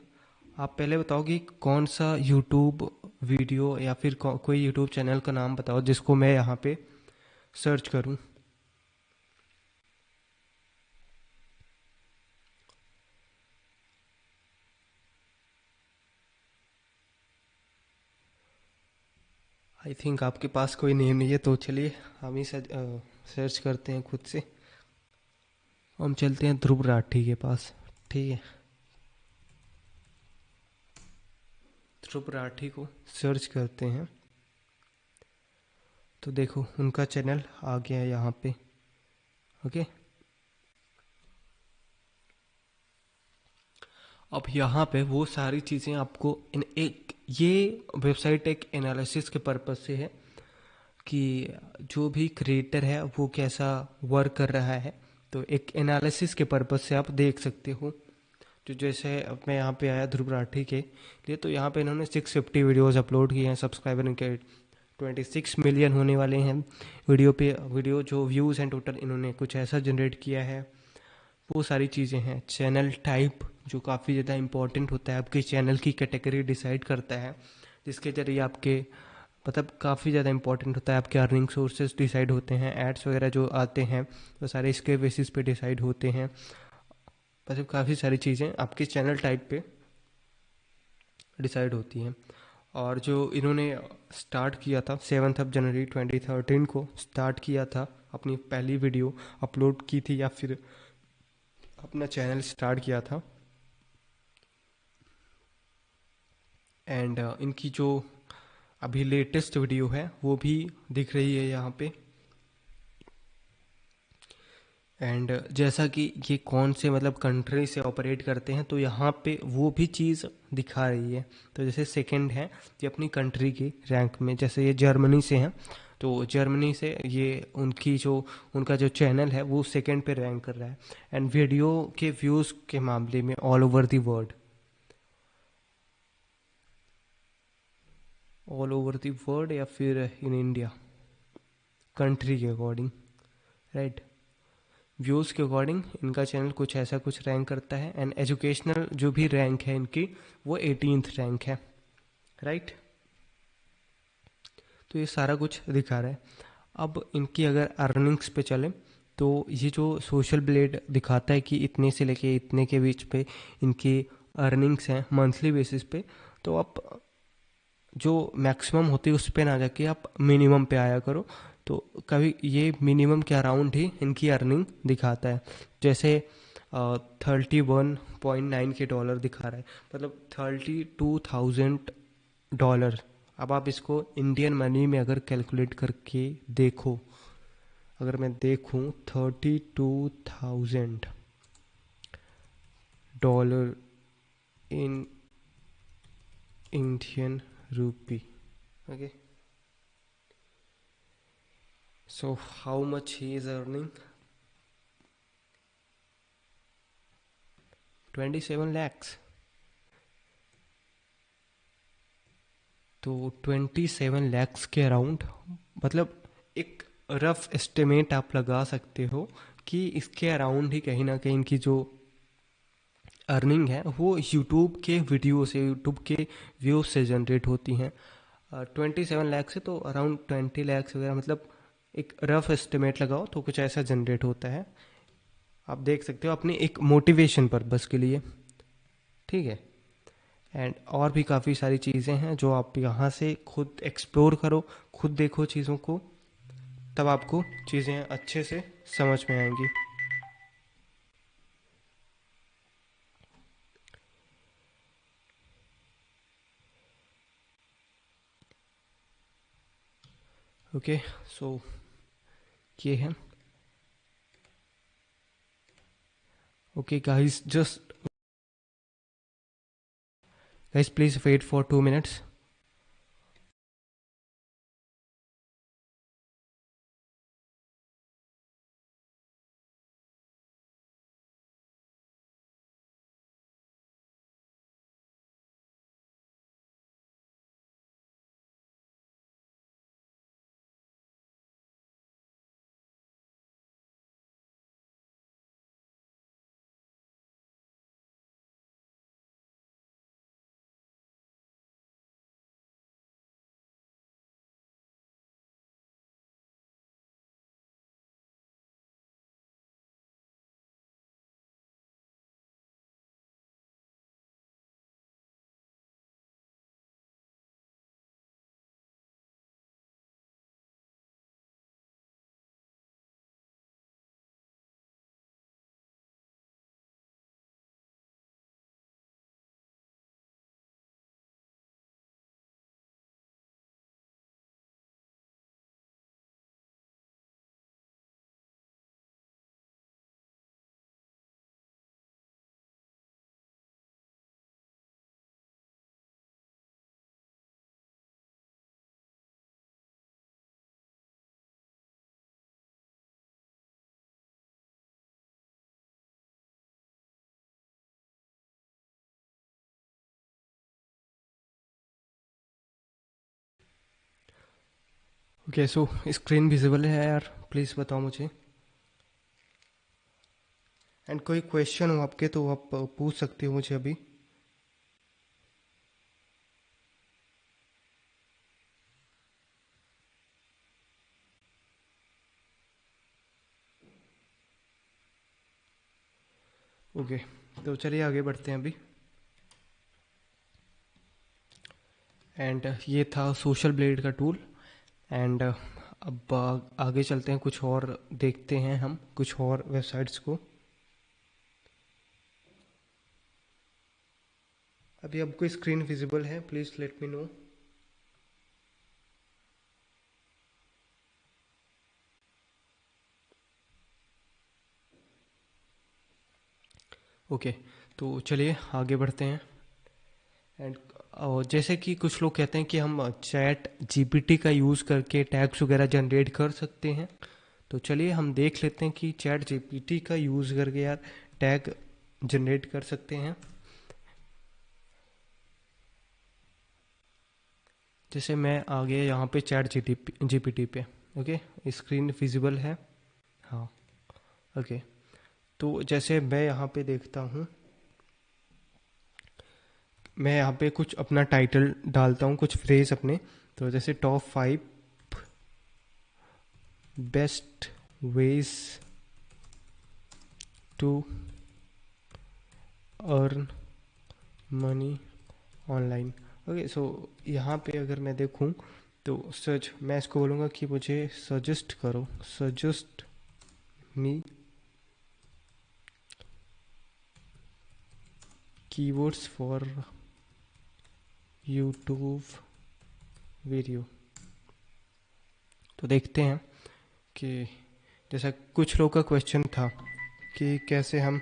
आप पहले बताओ कि कौन सा यूट्यूब वीडियो या फिर कोई यूट्यूब चैनल का नाम बताओ जिसको मैं यहाँ पे सर्च करूँ। आई थिंक आपके पास कोई नेम नहीं है, तो चलिए हम ही सर्च करते हैं खुद से। हम चलते हैं ध्रुव राठी के पास। ठीक है, ध्रुव राठी को सर्च करते हैं तो देखो उनका चैनल आ गया है यहाँ पे। ओके, अब यहाँ पे वो सारी चीज़ें आपको इन एक, ये वेबसाइट एक एनालिसिस के पर्पज़ से है कि जो भी क्रिएटर है वो कैसा वर्क कर रहा है, तो एक एनालिसिस के पर्पज़ से आप देख सकते हो। तो जैसे अब मैं यहाँ पे आया ध्रुव राठी के लिए, तो यहाँ पे इन्होंने 650 वीडियोस अपलोड किए हैं, सब्सक्राइबर इनके 26 मिलियन होने वाले हैं वीडियो पे। वीडियो जो व्यूज़ हैं टोटल, इन्होंने कुछ ऐसा जनरेट किया है। वो सारी चीज़ें हैं। चैनल टाइप जो काफ़ी ज़्यादा इंपॉर्टेंट होता है, आपके चैनल की कैटेगरी डिसाइड करता है, जिसके ज़रिए आपके मतलब काफ़ी ज़्यादा इंपॉर्टेंट होता है, आपके अर्निंग सोर्सेज डिसाइड होते हैं, एड्स वगैरह जो आते हैं वो सारे इसके बेसिस पे डिसाइड होते हैं। मतलब काफ़ी सारी चीज़ें आपके चैनल टाइप पे डिसाइड होती हैं। और जो इन्होंने स्टार्ट किया था 7 जनवरी 2013 को स्टार्ट किया था, अपनी पहली वीडियो अपलोड की थी या फिर अपना चैनल स्टार्ट किया था। एंड इनकी जो अभी लेटेस्ट वीडियो है वो भी दिख रही है यहाँ पे। एंड जैसा कि ये कौन से मतलब कंट्री से ऑपरेट करते हैं, तो यहाँ पे वो भी चीज़ दिखा रही है। तो जैसे सेकंड है ये अपनी कंट्री के रैंक में, जैसे ये जर्मनी से हैं, तो जर्मनी से ये उनकी जो उनका जो चैनल है वो सेकंड पे रैंक कर रहा है। एंड वीडियो के व्यूज़ के मामले में all over the world, all over the world या फिर इन इंडिया, कंट्री के अकॉर्डिंग, राइट, व्यूज़ के अकॉर्डिंग इनका चैनल कुछ ऐसा कुछ रैंक करता है। एंड एजुकेशनल जो भी रैंक है इनकी वो 18th रैंक है, राइट। तो ये सारा कुछ दिखा रहा है। अब इनकी अगर अर्निंग्स पे चले, तो ये जो सोशल ब्लेड दिखाता है कि इतने से लेके इतने के बीच पे इनकी अर्निंग्स हैं मंथली बेसिस पे, तो आप जो मैक्सिमम होती है उस पे ना जाके आप मिनिमम पे आया करो। तो कभी ये मिनिमम के अराउंड ही इनकी अर्निंग दिखाता है। जैसे 31.9 के डॉलर दिखा रहा है, मतलब $32,000। अब आप इसको इंडियन मनी में अगर कैलकुलेट करके देखो, अगर मैं देखूं $32,000 in Indian rupee, okay, so how much he is earning? 27 lakhs। तो 27 lakhs के अराउंड, मतलब एक रफ एस्टिमेट आप लगा सकते हो कि इसके अराउंड ही कहीं ना कहीं इनकी जो अर्निंग है वो यूट्यूब के वीडियो से, यूट्यूब के व्यूज से जनरेट होती हैं। 27 लाख से तो अराउंड 20 lakhs वगैरह, मतलब एक रफ एस्टिमेट लगाओ तो कुछ ऐसा जनरेट होता है। आप देख सकते हो अपनी एक मोटिवेशन पर्पस के लिए, ठीक है। एंड और भी काफ़ी सारी चीज़ें हैं जो आप यहाँ से खुद एक्सप्लोर करो, खुद देखो चीज़ों को, तब आपको चीज़ें अच्छे से समझ में आएंगी। ओके, सो ये है। Okay guys, just guys please wait for 2 minutes. Okay, so screen visible है यार, प्लीज़ बताओ मुझे। एंड कोई क्वेश्चन हो आपके तो आप पूछ सकते हो मुझे अभी। ओके, तो चलिए आगे बढ़ते हैं अभी। एंड ये था सोशल ब्लेड का टूल। एंड अब आगे चलते हैं, कुछ और देखते हैं हम, कुछ और वेबसाइट्स को। अभी आपको स्क्रीन विजिबल है, please let me know. Okay, तो चलिए आगे बढ़ते हैं। एंड जैसे कि कुछ लोग कहते हैं कि हम चैट जीपीटी का यूज़ करके टैग्स वगैरह जनरेट कर सकते हैं। तो चलिए हम देख लेते हैं कि चैट जीपीटी का यूज़ करके यार टैग जनरेट कर सकते हैं। जैसे मैं आ गया यहाँ पे चैट जीपीटी पे। ओके, स्क्रीन विजिबल है। हाँ, ओके। तो जैसे मैं यहाँ पे देखता हूँ, मैं यहाँ पे कुछ अपना टाइटल डालता हूँ, कुछ फ्रेज अपने। तो जैसे top 5 best ways to earn money online. Okay, so यहाँ पे अगर मैं देखूँ तो सर्च, मैं इसको बोलूँगा कि मुझे सजेस्ट करो, suggest me keywords for YouTube video. तो देखते हैं कि जैसा कुछ लोग का क्वेश्चन था कि कैसे हम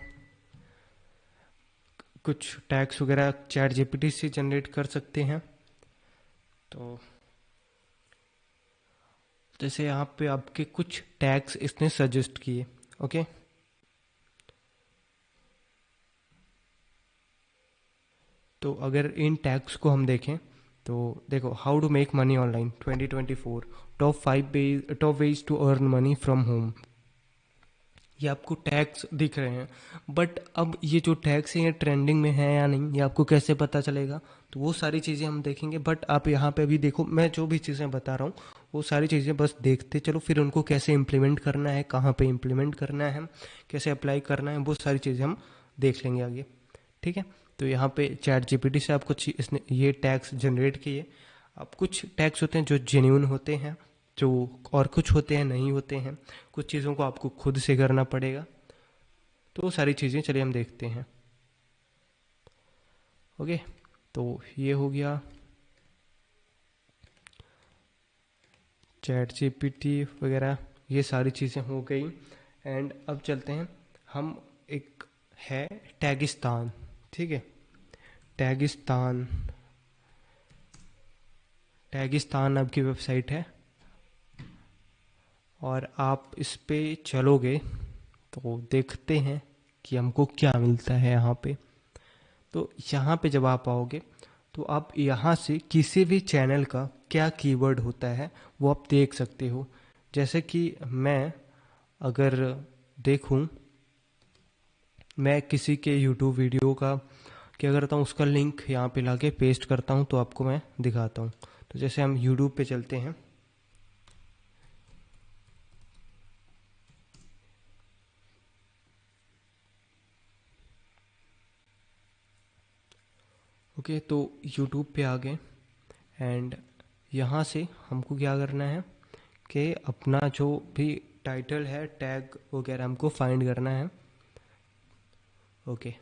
कुछ टैग्स वगैरह चैट जीपीटी से जनरेट कर सकते हैं। तो जैसे यहाँ पे आपके कुछ टैग्स इसने सजेस्ट किए। ओके, तो अगर इन टैग्स को हम देखें तो देखो, how to make money online 2024, top ways to earn money from home. ये आपको टैग्स दिख रहे हैं, बट अब ये जो टैग्स हैं ये ट्रेंडिंग में है या नहीं, ये आपको कैसे पता चलेगा? तो वो सारी चीज़ें हम देखेंगे। बट आप यहाँ पे अभी देखो, मैं जो भी चीज़ें बता रहा हूँ वो सारी चीज़ें बस देखते चलो, फिर उनको कैसे इम्प्लीमेंट करना है, कहाँ पे इम्प्लीमेंट करना है, कैसे अप्लाई करना है, वो सारी चीज़ें हम देख लेंगे आगे। ठीक है, तो यहाँ पे चैट जीपीटी से आप कुछ इसने ये टैग्स जनरेट किए। अब कुछ टैग्स होते हैं जो जेन्यून होते हैं, जो और कुछ होते हैं नहीं होते हैं। कुछ चीज़ों को आपको खुद से करना पड़ेगा। तो वो सारी चीज़ें चलिए हम देखते हैं। ओके, तो ये हो गया चैट जीपीटी वगैरह, ये सारी चीज़ें हो गई। एंड अब चलते हैं हम, एक है टैगिस्तान। ठीक है, टैगिस्तान टैगिस्तान नाम की वेबसाइट है, और आप इस पे चलोगे तो देखते हैं कि हमको क्या मिलता है यहाँ पे। तो यहाँ पे जब आप आओगे तो आप यहाँ से किसी भी चैनल का क्या कीवर्ड होता है वो आप देख सकते हो। जैसे कि मैं अगर देखूं, मैं किसी के यूट्यूब वीडियो का क्या करता हूँ, उसका लिंक यहाँ पे लाके पेस्ट करता हूँ, तो आपको मैं दिखाता हूँ। तो जैसे हम यूट्यूब पे चलते हैं, ओके, तो यूट्यूब पे आ गए एंड यहाँ से हमको क्या करना है कि अपना जो भी टाइटल है, टैग वगैरह हमको फाइंड करना है। ओके,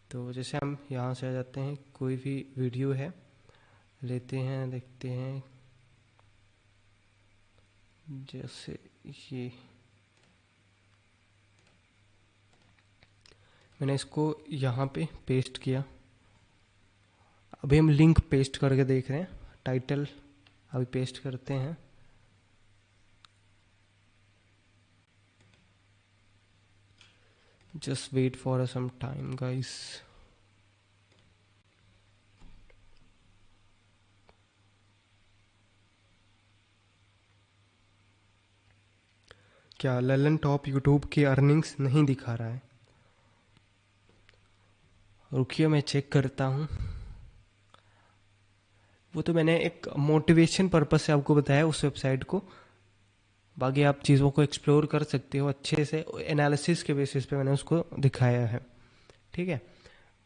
तो जैसे हम यहाँ से आ जाते हैं, कोई भी वीडियो है लेते हैं, देखते हैं, जैसे ये मैंने इसको यहाँ पे पेस्ट किया। अभी हम लिंक पेस्ट करके देख रहे हैं, टाइटल अभी पेस्ट करते हैं। Just wait for some time guys. क्या ललन टॉप यूट्यूब की अर्निंग्स नहीं दिखा रहा है? रुकिए मैं चेक करता हूँ। वो तो मैंने एक मोटिवेशन पर्पस से आपको बताया उस वेबसाइट को, बाकी आप चीज़ों को एक्सप्लोर कर सकते हो अच्छे से, एनालिसिस के बेसिस पे मैंने उसको दिखाया है। ठीक है,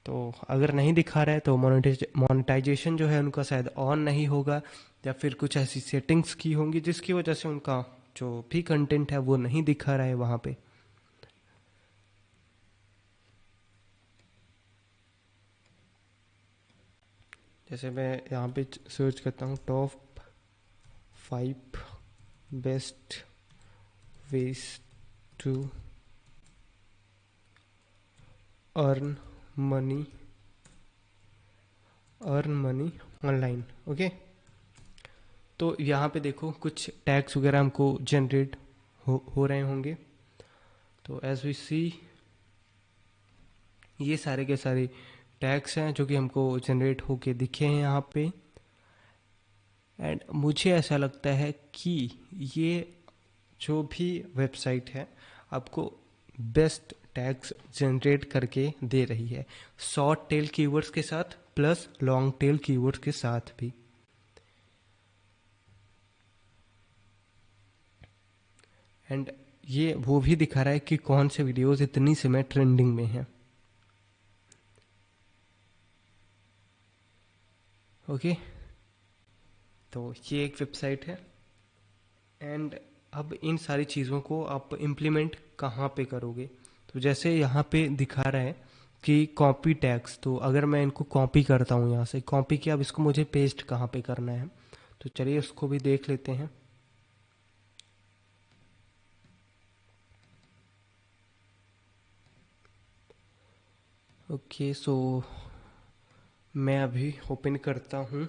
तो अगर नहीं दिखा रहा है तो मोनेटाइजेशन जो है उनका शायद ऑन नहीं होगा, या फिर कुछ ऐसी सेटिंग्स की होंगी जिसकी वजह से उनका जो भी कंटेंट है वो नहीं दिखा रहा है वहाँ पे। जैसे मैं यहाँ पे सर्च करता हूँ top 5 best ways to earn money online. Okay, तो यहाँ पे देखो कुछ टैग्स वगैरह हमको जनरेट हो रहे होंगे। तो एज वी सी, ये सारे के सारे टैग्स हैं जो कि हमको जनरेट होके दिखे हैं यहाँ पे। एंड मुझे ऐसा लगता है कि ये जो भी वेबसाइट है आपको बेस्ट टैग्स जनरेट करके दे रही है, शॉर्ट टेल कीवर्ड्स के साथ प्लस लॉन्ग टेल कीवर्ड्स के साथ भी। एंड ये वो भी दिखा रहा है कि कौन से वीडियोस इतनी समय ट्रेंडिंग में हैं। ओके, तो ये एक वेबसाइट है। एंड अब इन सारी चीज़ों को आप इम्प्लीमेंट कहाँ पे करोगे? तो जैसे यहाँ पे दिखा रहा है कि कॉपी टैग्स, तो अगर मैं इनको कॉपी करता हूँ यहाँ से, कॉपी किया, अब इसको मुझे पेस्ट कहाँ पे करना है, तो चलिए उसको भी देख लेते हैं। ओके, सो मैं अभी ओपन करता हूँ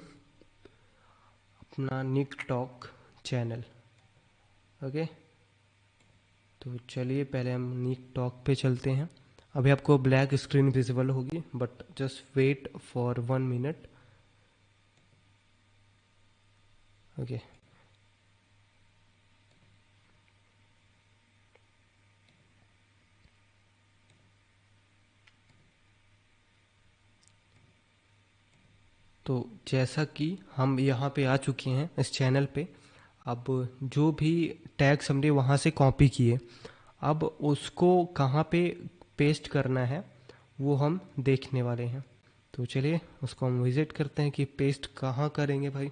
अपना निक टॉक चैनल। ओके, तो चलिए पहले हम निक टॉक पे चलते हैं। अभी आपको ब्लैक स्क्रीन विजिबल होगी, but just wait for 1 minute. Okay, तो जैसा कि हम यहाँ पे आ चुके हैं इस चैनल पे, अब जो भी टैग्स हमने वहाँ से कॉपी किए, अब उसको कहाँ पे पेस्ट करना है वो हम देखने वाले हैं। तो चलिए उसको हम विजिट करते हैं कि पेस्ट कहाँ करेंगे भाई।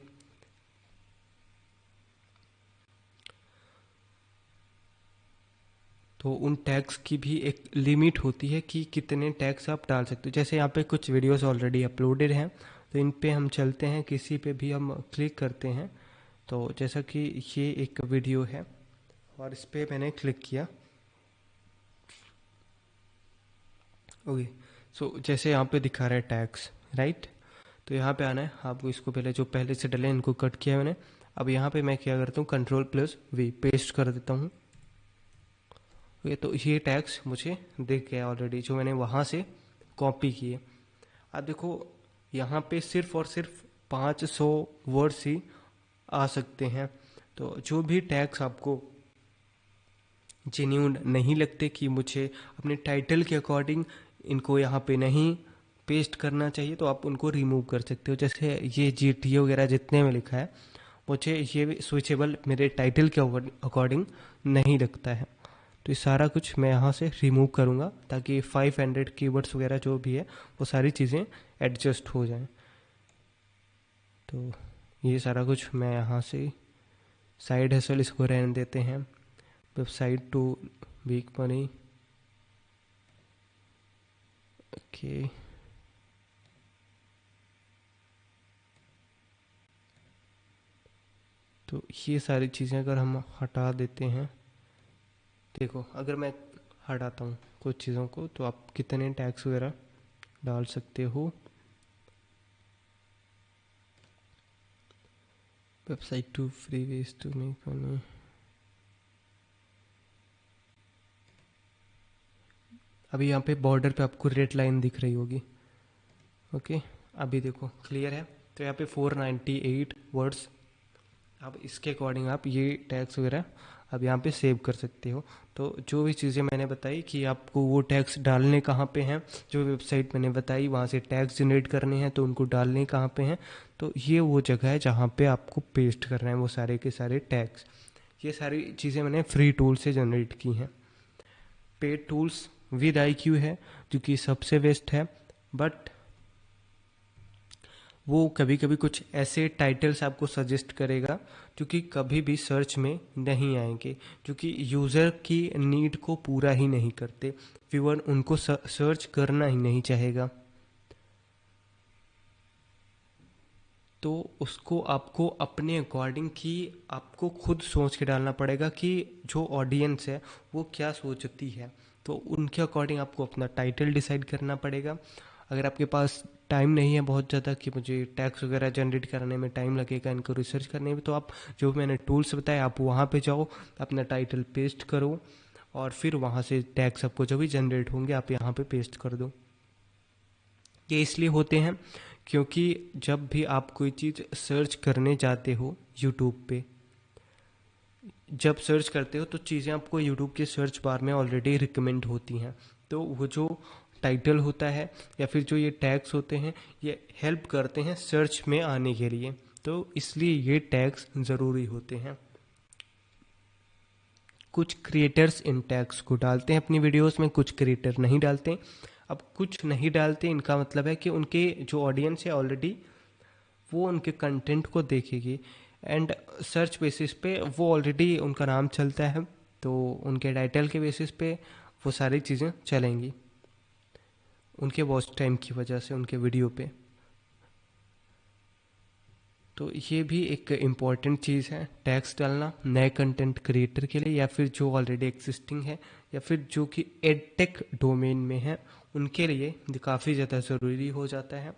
तो उन टैग्स की भी एक लिमिट होती है कि कितने टैग्स आप डाल सकते हो। जैसे यहाँ पे कुछ वीडियोस ऑलरेडी अपलोडेड हैं, तो इन पे हम चलते हैं, किसी पे भी हम क्लिक करते हैं। तो जैसा कि ये एक वीडियो है और इस पे मैंने क्लिक किया। ओके, सो जैसे यहाँ पे दिखा रहा है टैग्स, राइट। तो यहाँ पे आना है आपको, इसको पहले जो पहले से डले इनको कट किया है मैंने। अब यहाँ पे मैं क्या करता हूँ, Ctrl+V पेस्ट कर देता हूँ। ये तो ये टैग्स मुझे दिख गया ऑलरेडी जो मैंने वहाँ से कॉपी किए। अब देखो यहाँ पे सिर्फ और सिर्फ 500 वर्ड्स ही आ सकते हैं। तो जो भी टैग्स आपको जेन्यून नहीं लगते कि मुझे अपने टाइटल के अकॉर्डिंग इनको यहाँ पे नहीं पेस्ट करना चाहिए, तो आप उनको रिमूव कर सकते हो। जैसे ये GTA वगैरह जितने में लिखा है, मुझे ये स्विचेबल मेरे टाइटल के अकॉर्डिंग नहीं लगता है। तो ये सारा कुछ मैं यहाँ से रिमूव करूँगा ताकि 500 कीवर्ड्स वगैरह जो भी है वो सारी चीज़ें एडजस्ट हो जाएं। तो ये सारा कुछ मैं यहाँ से साइड हसल इसको रहने देते हैं। Website to week money, okay. तो ये सारी चीज़ें अगर हम हटा देते हैं, देखो अगर मैं हटाता हूँ कुछ चीज़ों को तो आप कितने टैग्स वगैरह डाल सकते हो। Website to free ways to make money, अभी यहाँ पे बॉर्डर पे आपको रेड लाइन दिख रही होगी, ओके। अभी देखो क्लियर है। तो यहाँ पे 498 वर्ड्स, अब इसके अकॉर्डिंग आप ये टैग्स वगैरह अब यहाँ पे सेव कर सकते हो। तो जो भी चीज़ें मैंने बताई कि आपको वो टैग्स डालने कहाँ पे हैं, जो वेबसाइट मैंने बताई वहाँ से टैग्स जनरेट करने हैं तो उनको डालने कहाँ पे हैं, तो ये वो जगह है जहाँ पे आपको पेस्ट करना है वो सारे के सारे टैग्स। ये सारी चीज़ें मैंने फ्री टूल से जनरेट की हैं। पेड टूल्स विद IQ है जो कि सबसे बेस्ट है, बट वो कभी कभी कुछ ऐसे टाइटल्स आपको सजेस्ट करेगा जो कि कभी भी सर्च में नहीं आएंगे, जो कि यूज़र की नीड को पूरा ही नहीं करते, व्यूअर उनको सर्च करना ही नहीं चाहेगा। तो उसको आपको अपने अकॉर्डिंग की आपको खुद सोच के डालना पड़ेगा कि जो ऑडियंस है वो क्या सोचती है, तो उनके अकॉर्डिंग आपको अपना टाइटल डिसाइड करना पड़ेगा। अगर आपके पास टाइम नहीं है बहुत ज़्यादा कि मुझे टैक्स वगैरह जनरेट करने में टाइम लगेगा, इनको रिसर्च करने में, तो आप जो मैंने टूल्स बताए आप वहाँ पे जाओ, अपना टाइटल पेस्ट करो और फिर वहाँ से टैक्स आपको जो भी जनरेट होंगे आप यहाँ पे पेस्ट कर दो। ये इसलिए होते हैं क्योंकि जब भी आप कोई चीज़ सर्च करने जाते हो यूट्यूब पे, जब सर्च करते हो तो चीज़ें आपको यूट्यूब के सर्च बार में ऑलरेडी रिकमेंड होती हैं। तो वो जो टाइटल होता है या फिर जो ये टैग्स होते हैं ये हेल्प करते हैं सर्च में आने के लिए, तो इसलिए ये टैग्स ज़रूरी होते हैं। कुछ क्रिएटर्स इन टैग्स को डालते हैं अपनी वीडियोस में, कुछ क्रिएटर नहीं डालते। अब कुछ नहीं डालते इनका मतलब है कि उनके जो ऑडियंस है ऑलरेडी वो उनके कंटेंट को देखेगी एंड सर्च बेसिस पे वो ऑलरेडी उनका नाम चलता है, तो उनके टाइटल के बेसिस पे वो सारी चीज़ें चलेंगी उनके वॉच टाइम की वजह से उनके वीडियो पे। तो ये भी एक इम्पॉर्टेंट चीज़ है टैग्स डालना नए कंटेंट क्रिएटर के लिए, या फिर जो ऑलरेडी एग्जिस्टिंग है या फिर जो कि एडटेक डोमेन में है उनके लिए काफ़ी ज़्यादा ज़रूरी हो जाता है।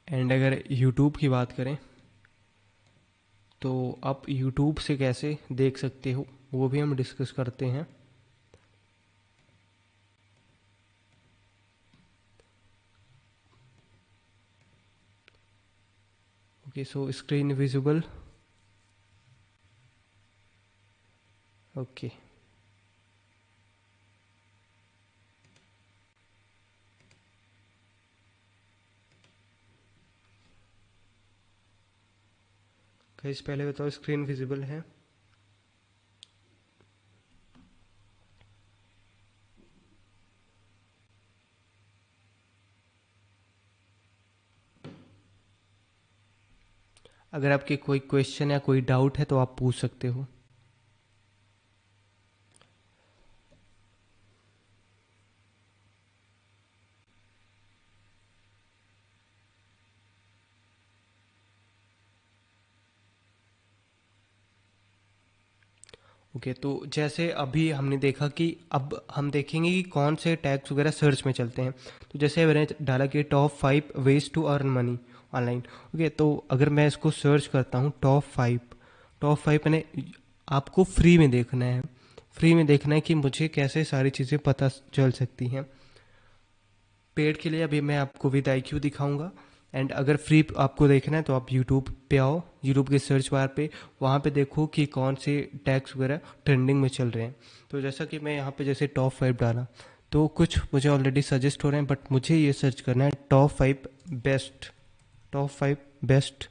एंड अगर यूट्यूब की बात करें तो आप यूट्यूब से कैसे देख सकते हो वो भी हम डिस्कस करते हैं। Okay, so screen visible, okay. Guys पहले बताओ स्क्रीन विजिबल है? अगर आपके कोई क्वेश्चन या कोई डाउट है तो आप पूछ सकते हो। ओके, तो जैसे अभी हमने देखा कि अब हम देखेंगे कि कौन से टैग्स वगैरह सर्च में चलते हैं। तो जैसे मैंने डाला कि top 5 ways to earn money online. Okay, तो अगर मैं इसको सर्च करता हूँ टॉप 5 मैंने, आपको फ्री में देखना है, फ्री में देखना है कि मुझे कैसे सारी चीज़ें पता चल सकती हैं। पेड के लिए अभी मैं आपको विद IQ दिखाऊंगा। एंड अगर फ्री आपको देखना है तो आप यूट्यूब पे आओ, यूट्यूब के सर्च बार पे, वहाँ पे देखो कि कौन से टैग्स वगैरह ट्रेंडिंग में चल रहे हैं। तो जैसा कि मैं यहाँ पे जैसे टॉप 5 डाला तो कुछ मुझे ऑलरेडी सजेस्ट हो रहे हैं, बट मुझे ये सर्च करना है टॉप 5 बेस्ट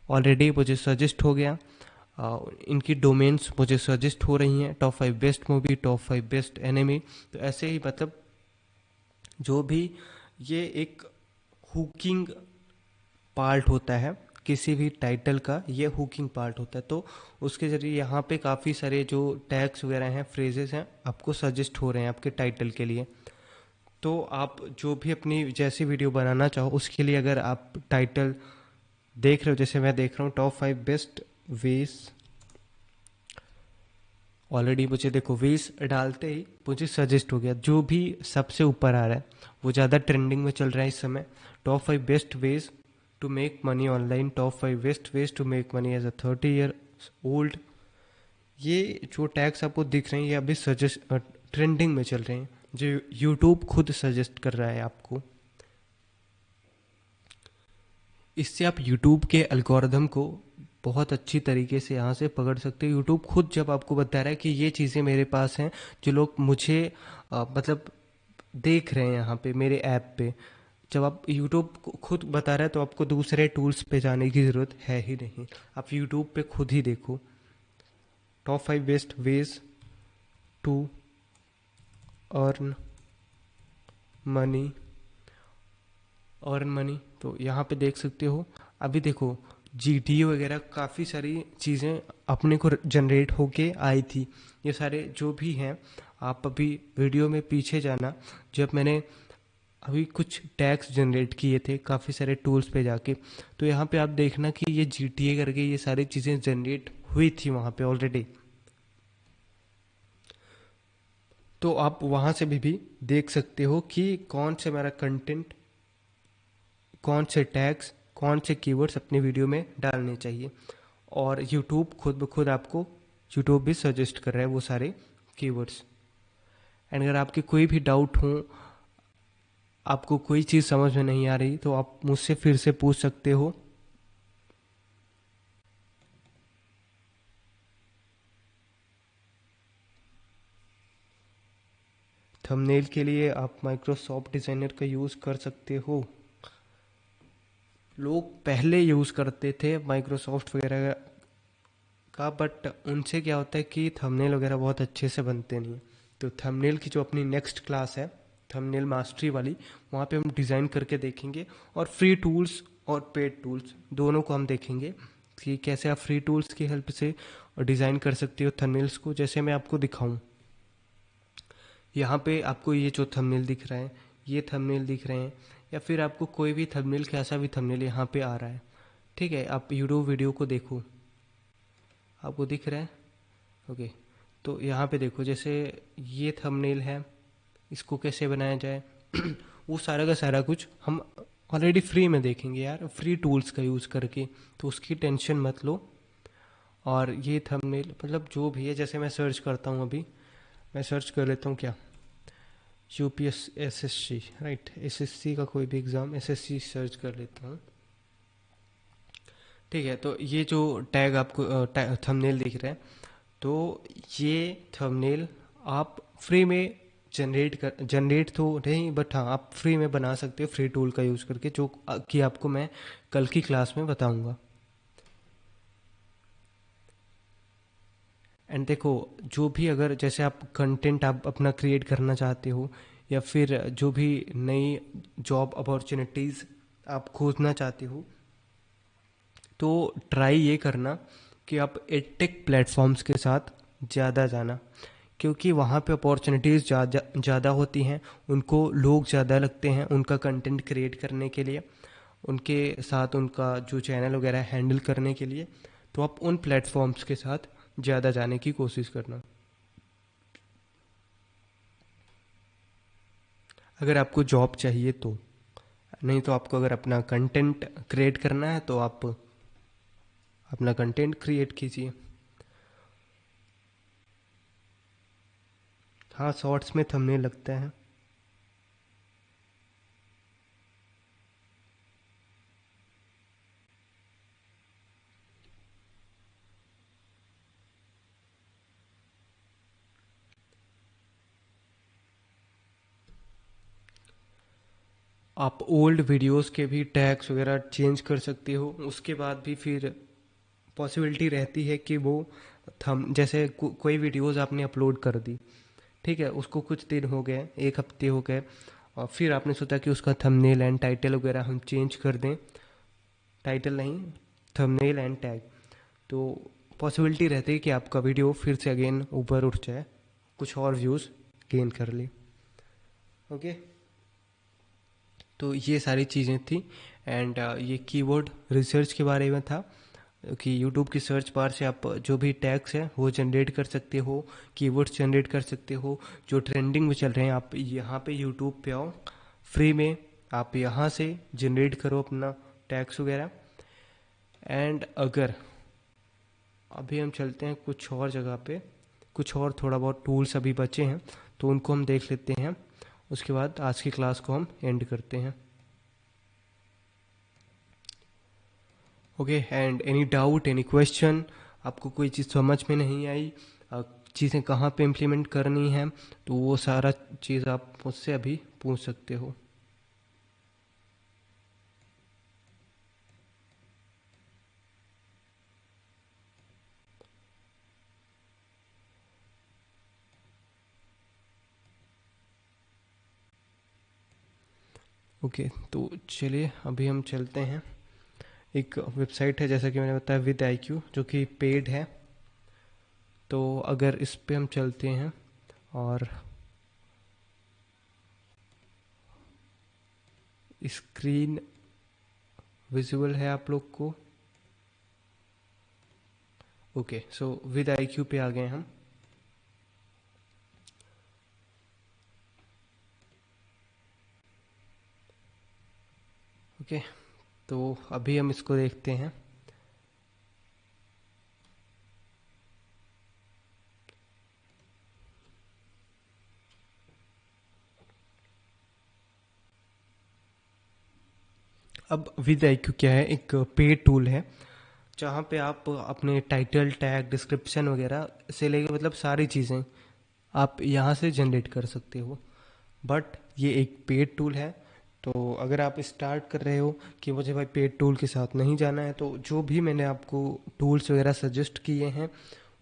ऑलरेडी मुझे सजेस्ट हो गया। इनकी डोमेन्स मुझे सजेस्ट हो रही हैं, top 5 best movie, top 5 best enemy. तो ऐसे ही मतलब जो भी ये एक हुकिंग पार्ट होता है किसी भी टाइटल का, ये हुकिंग पार्ट होता है। तो उसके ज़रिए यहाँ पे काफ़ी सारे जो टैग्स वगैरह हैं, फ्रेजेस हैं, आपको सजेस्ट हो रहे हैं आपके टाइटल के लिए। तो आप जो भी अपनी जैसी वीडियो बनाना चाहो उसके लिए अगर आप टाइटल देख रहे हो, जैसे मैं देख रहा हूँ टॉप 5 बेस्ट वेज, ऑलरेडी मुझे देखो वेज डालते ही मुझे सजेस्ट हो गया, जो भी सबसे ऊपर आ रहा है वो ज़्यादा ट्रेंडिंग में चल रहा है इस समय। Top 5 best ways to make money online, top 5 best ways to make money as a 30 year old। ये जो टैग्स आपको दिख रहे हैं ये अभी सजेस्ट ट्रेंडिंग में चल रहे हैं, जो यूट्यूब खुद सजेस्ट कर रहा है आपको। इससे आप यूट्यूब के एल्गोरिदम को बहुत अच्छी तरीके से यहाँ से पकड़ सकते हो। यूट्यूब खुद जब आपको बता रहा है कि ये चीज़ें मेरे पास हैं, जो लोग मुझे मतलब देख रहे हैं यहाँ पे मेरे ऐप पे, जब आप यूट्यूब खुद बता रहा है तो आपको दूसरे टूल्स पे जाने की ज़रूरत है ही नहीं, आप यूट्यूब पे खुद ही देखो। Top 5 best ways to earn money तो यहाँ पे देख सकते हो। अभी देखो GTA वगैरह काफ़ी सारी चीज़ें अपने को जनरेट होके आई थी। ये सारे जो भी हैं, आप अभी वीडियो में पीछे जाना, जब मैंने अभी कुछ टैग्स जनरेट किए थे काफ़ी सारे टूल्स पे जाके, तो यहाँ पे आप देखना कि ये GTA करके ये सारी चीज़ें जनरेट हुई थी वहाँ पे ऑलरेडी। तो आप वहाँ से भी देख सकते हो कि कौन से मेरा कंटेंट, कौन से टैग्स, कौन से कीवर्ड्स अपनी वीडियो में डालने चाहिए। और यूट्यूब खुद ब खुद आपको, यूट्यूब भी सजेस्ट कर रहा है वो सारे कीवर्ड्स। एंड अगर आपके कोई भी डाउट हो, आपको कोई चीज़ समझ में नहीं आ रही, तो आप मुझसे फिर से पूछ सकते हो। थंबनेल के लिए आप माइक्रोसॉफ्ट डिज़ाइनर का यूज़ कर सकते हो। लोग पहले यूज़ करते थे माइक्रोसॉफ्ट वगैरह का, बट उनसे क्या होता है कि थंबनेल वगैरह बहुत अच्छे से बनते नहीं। तो थंबनेल की जो अपनी नेक्स्ट क्लास है, थंबनेल मास्टरी वाली, वहाँ पे हम डिज़ाइन करके देखेंगे, और फ्री टूल्स और पेड टूल्स दोनों को हम देखेंगे कि कैसे आप फ्री टूल्स की हेल्प से डिज़ाइन कर सकते हो थंबनेल्स को। जैसे मैं आपको दिखाऊं, यहाँ पे आपको ये जो थंबनेल दिख रहा है, ये थंबनेल दिख रहे हैं, या फिर आपको कोई भी थंबनेल, कैसा भी थंबनेल यहाँ पे आ रहा है, ठीक है, आप यूट्यूब वीडियो को देखो, आपको दिख रहा है। ओके, तो यहाँ पे देखो, जैसे ये थंबनेल है, इसको कैसे बनाया जाए वो सारा का सारा कुछ हम ऑलरेडी फ्री में देखेंगे यार, फ्री टूल्स का यूज़ करके, तो उसकी टेंशन मत लो। और ये थंबनेल मतलब जो भी है, जैसे मैं सर्च करता हूँ, अभी मैं सर्च कर लेता हूँ क्या, UPS SSC, राइट, SSC का कोई भी एग्ज़ाम, SSC सर्च कर लेता हूँ, ठीक है। तो ये जो टैग आपको थंबनेल दिख रहा है, तो ये थंबनेल आप फ्री में जनरेट तो नहीं, बट हाँ आप फ्री में बना सकते हो, फ्री टूल का यूज़ करके, जो कि आपको मैं कल की क्लास में बताऊंगा। एंड देखो, जो भी अगर जैसे आप कंटेंट आप अपना क्रिएट करना चाहते हो, या फिर जो भी नई जॉब अपॉर्चुनिटीज़ आप खोजना चाहते हो, तो ट्राई ये करना कि आप एडटेक प्लेटफॉर्म्स के साथ ज़्यादा जाना, क्योंकि वहाँ पे अपॉर्चुनिटीज़ ज़्यादा होती हैं, उनको लोग ज़्यादा लगते हैं उनका कंटेंट क्रिएट करने के लिए, उनके साथ उनका जो चैनल वगैरह हैंडल करने के लिए। तो आप उन प्लेटफॉर्म्स के साथ ज़्यादा जाने की कोशिश करना। अगर आपको जॉब चाहिए तो, नहीं तो आपको अगर अपना कंटेंट क्रिएट करना है तो आप अपना कंटेंट क्रिएट कीजिए। हाँ, शॉर्ट्स में थंबनेल लगता है। आप ओल्ड वीडियोस के भी टैग्स वगैरह चेंज कर सकते हो। उसके बाद भी फिर पॉसिबिलिटी रहती है कि वो थम जैसे कोई वीडियोस आपने अपलोड कर दी, ठीक है, उसको कुछ दिन हो गए, एक हफ्ते हो गए, और फिर आपने सोचा कि उसका थंबनेल एंड टाइटल वगैरह हम चेंज कर दें। टाइटल नहीं, थंबनेल एंड टैग। तो पॉसिबिलिटी रहती है कि आपका वीडियो फिर से अगेन ऊपर उठ जाए, कुछ और व्यूज़ गेन कर ले। ओके, तो ये सारी चीज़ें थी। एंड ये कीवर्ड रिसर्च के बारे में था कि यूट्यूब की सर्च बार से आप जो भी टैग्स है वो जनरेट कर सकते हो, कीवर्ड्स जनरेट कर सकते हो जो ट्रेंडिंग में चल रहे हैं। आप यहाँ पे यूट्यूब पे आओ, फ्री में आप यहाँ से जनरेट करो अपना टैग्स वगैरह। एंड अगर अभी हम चलते हैं कुछ और जगह पे, कुछ और थोड़ा बहुत टूल्स अभी बचे हैं तो उनको हम देख लेते हैं। उसके बाद आज की क्लास को हम एंड करते हैं। Okay, and any doubt, any question, आपको कोई चीज़ समझ में नहीं आई, चीज़ें कहाँ पे इम्प्लीमेंट करनी है, तो वो सारा चीज़ आप मुझसे अभी पूछ सकते हो। ओके, तो चलिए अभी हम चलते हैं। एक वेबसाइट है जैसा कि मैंने बताया, विद आई क्यू, जो कि पेड है। तो अगर इस पे हम चलते हैं और स्क्रीन विजुअल है आप लोग को। Okay, so with I Q पे आ गए हम। ओके, तो अभी हम इसको देखते हैं। अब विद आई क्यू क्या है, एक पेड टूल है जहाँ पे आप अपने टाइटल, टैग, डिस्क्रिप्शन वगैरह से लेके मतलब सारी चीज़ें आप यहाँ से जनरेट कर सकते हो। बट ये एक पेड टूल है, तो अगर आप स्टार्ट कर रहे हो कि मुझे भाई पेड टूल के साथ नहीं जाना है, तो जो भी मैंने आपको टूल्स वगैरह सजेस्ट किए हैं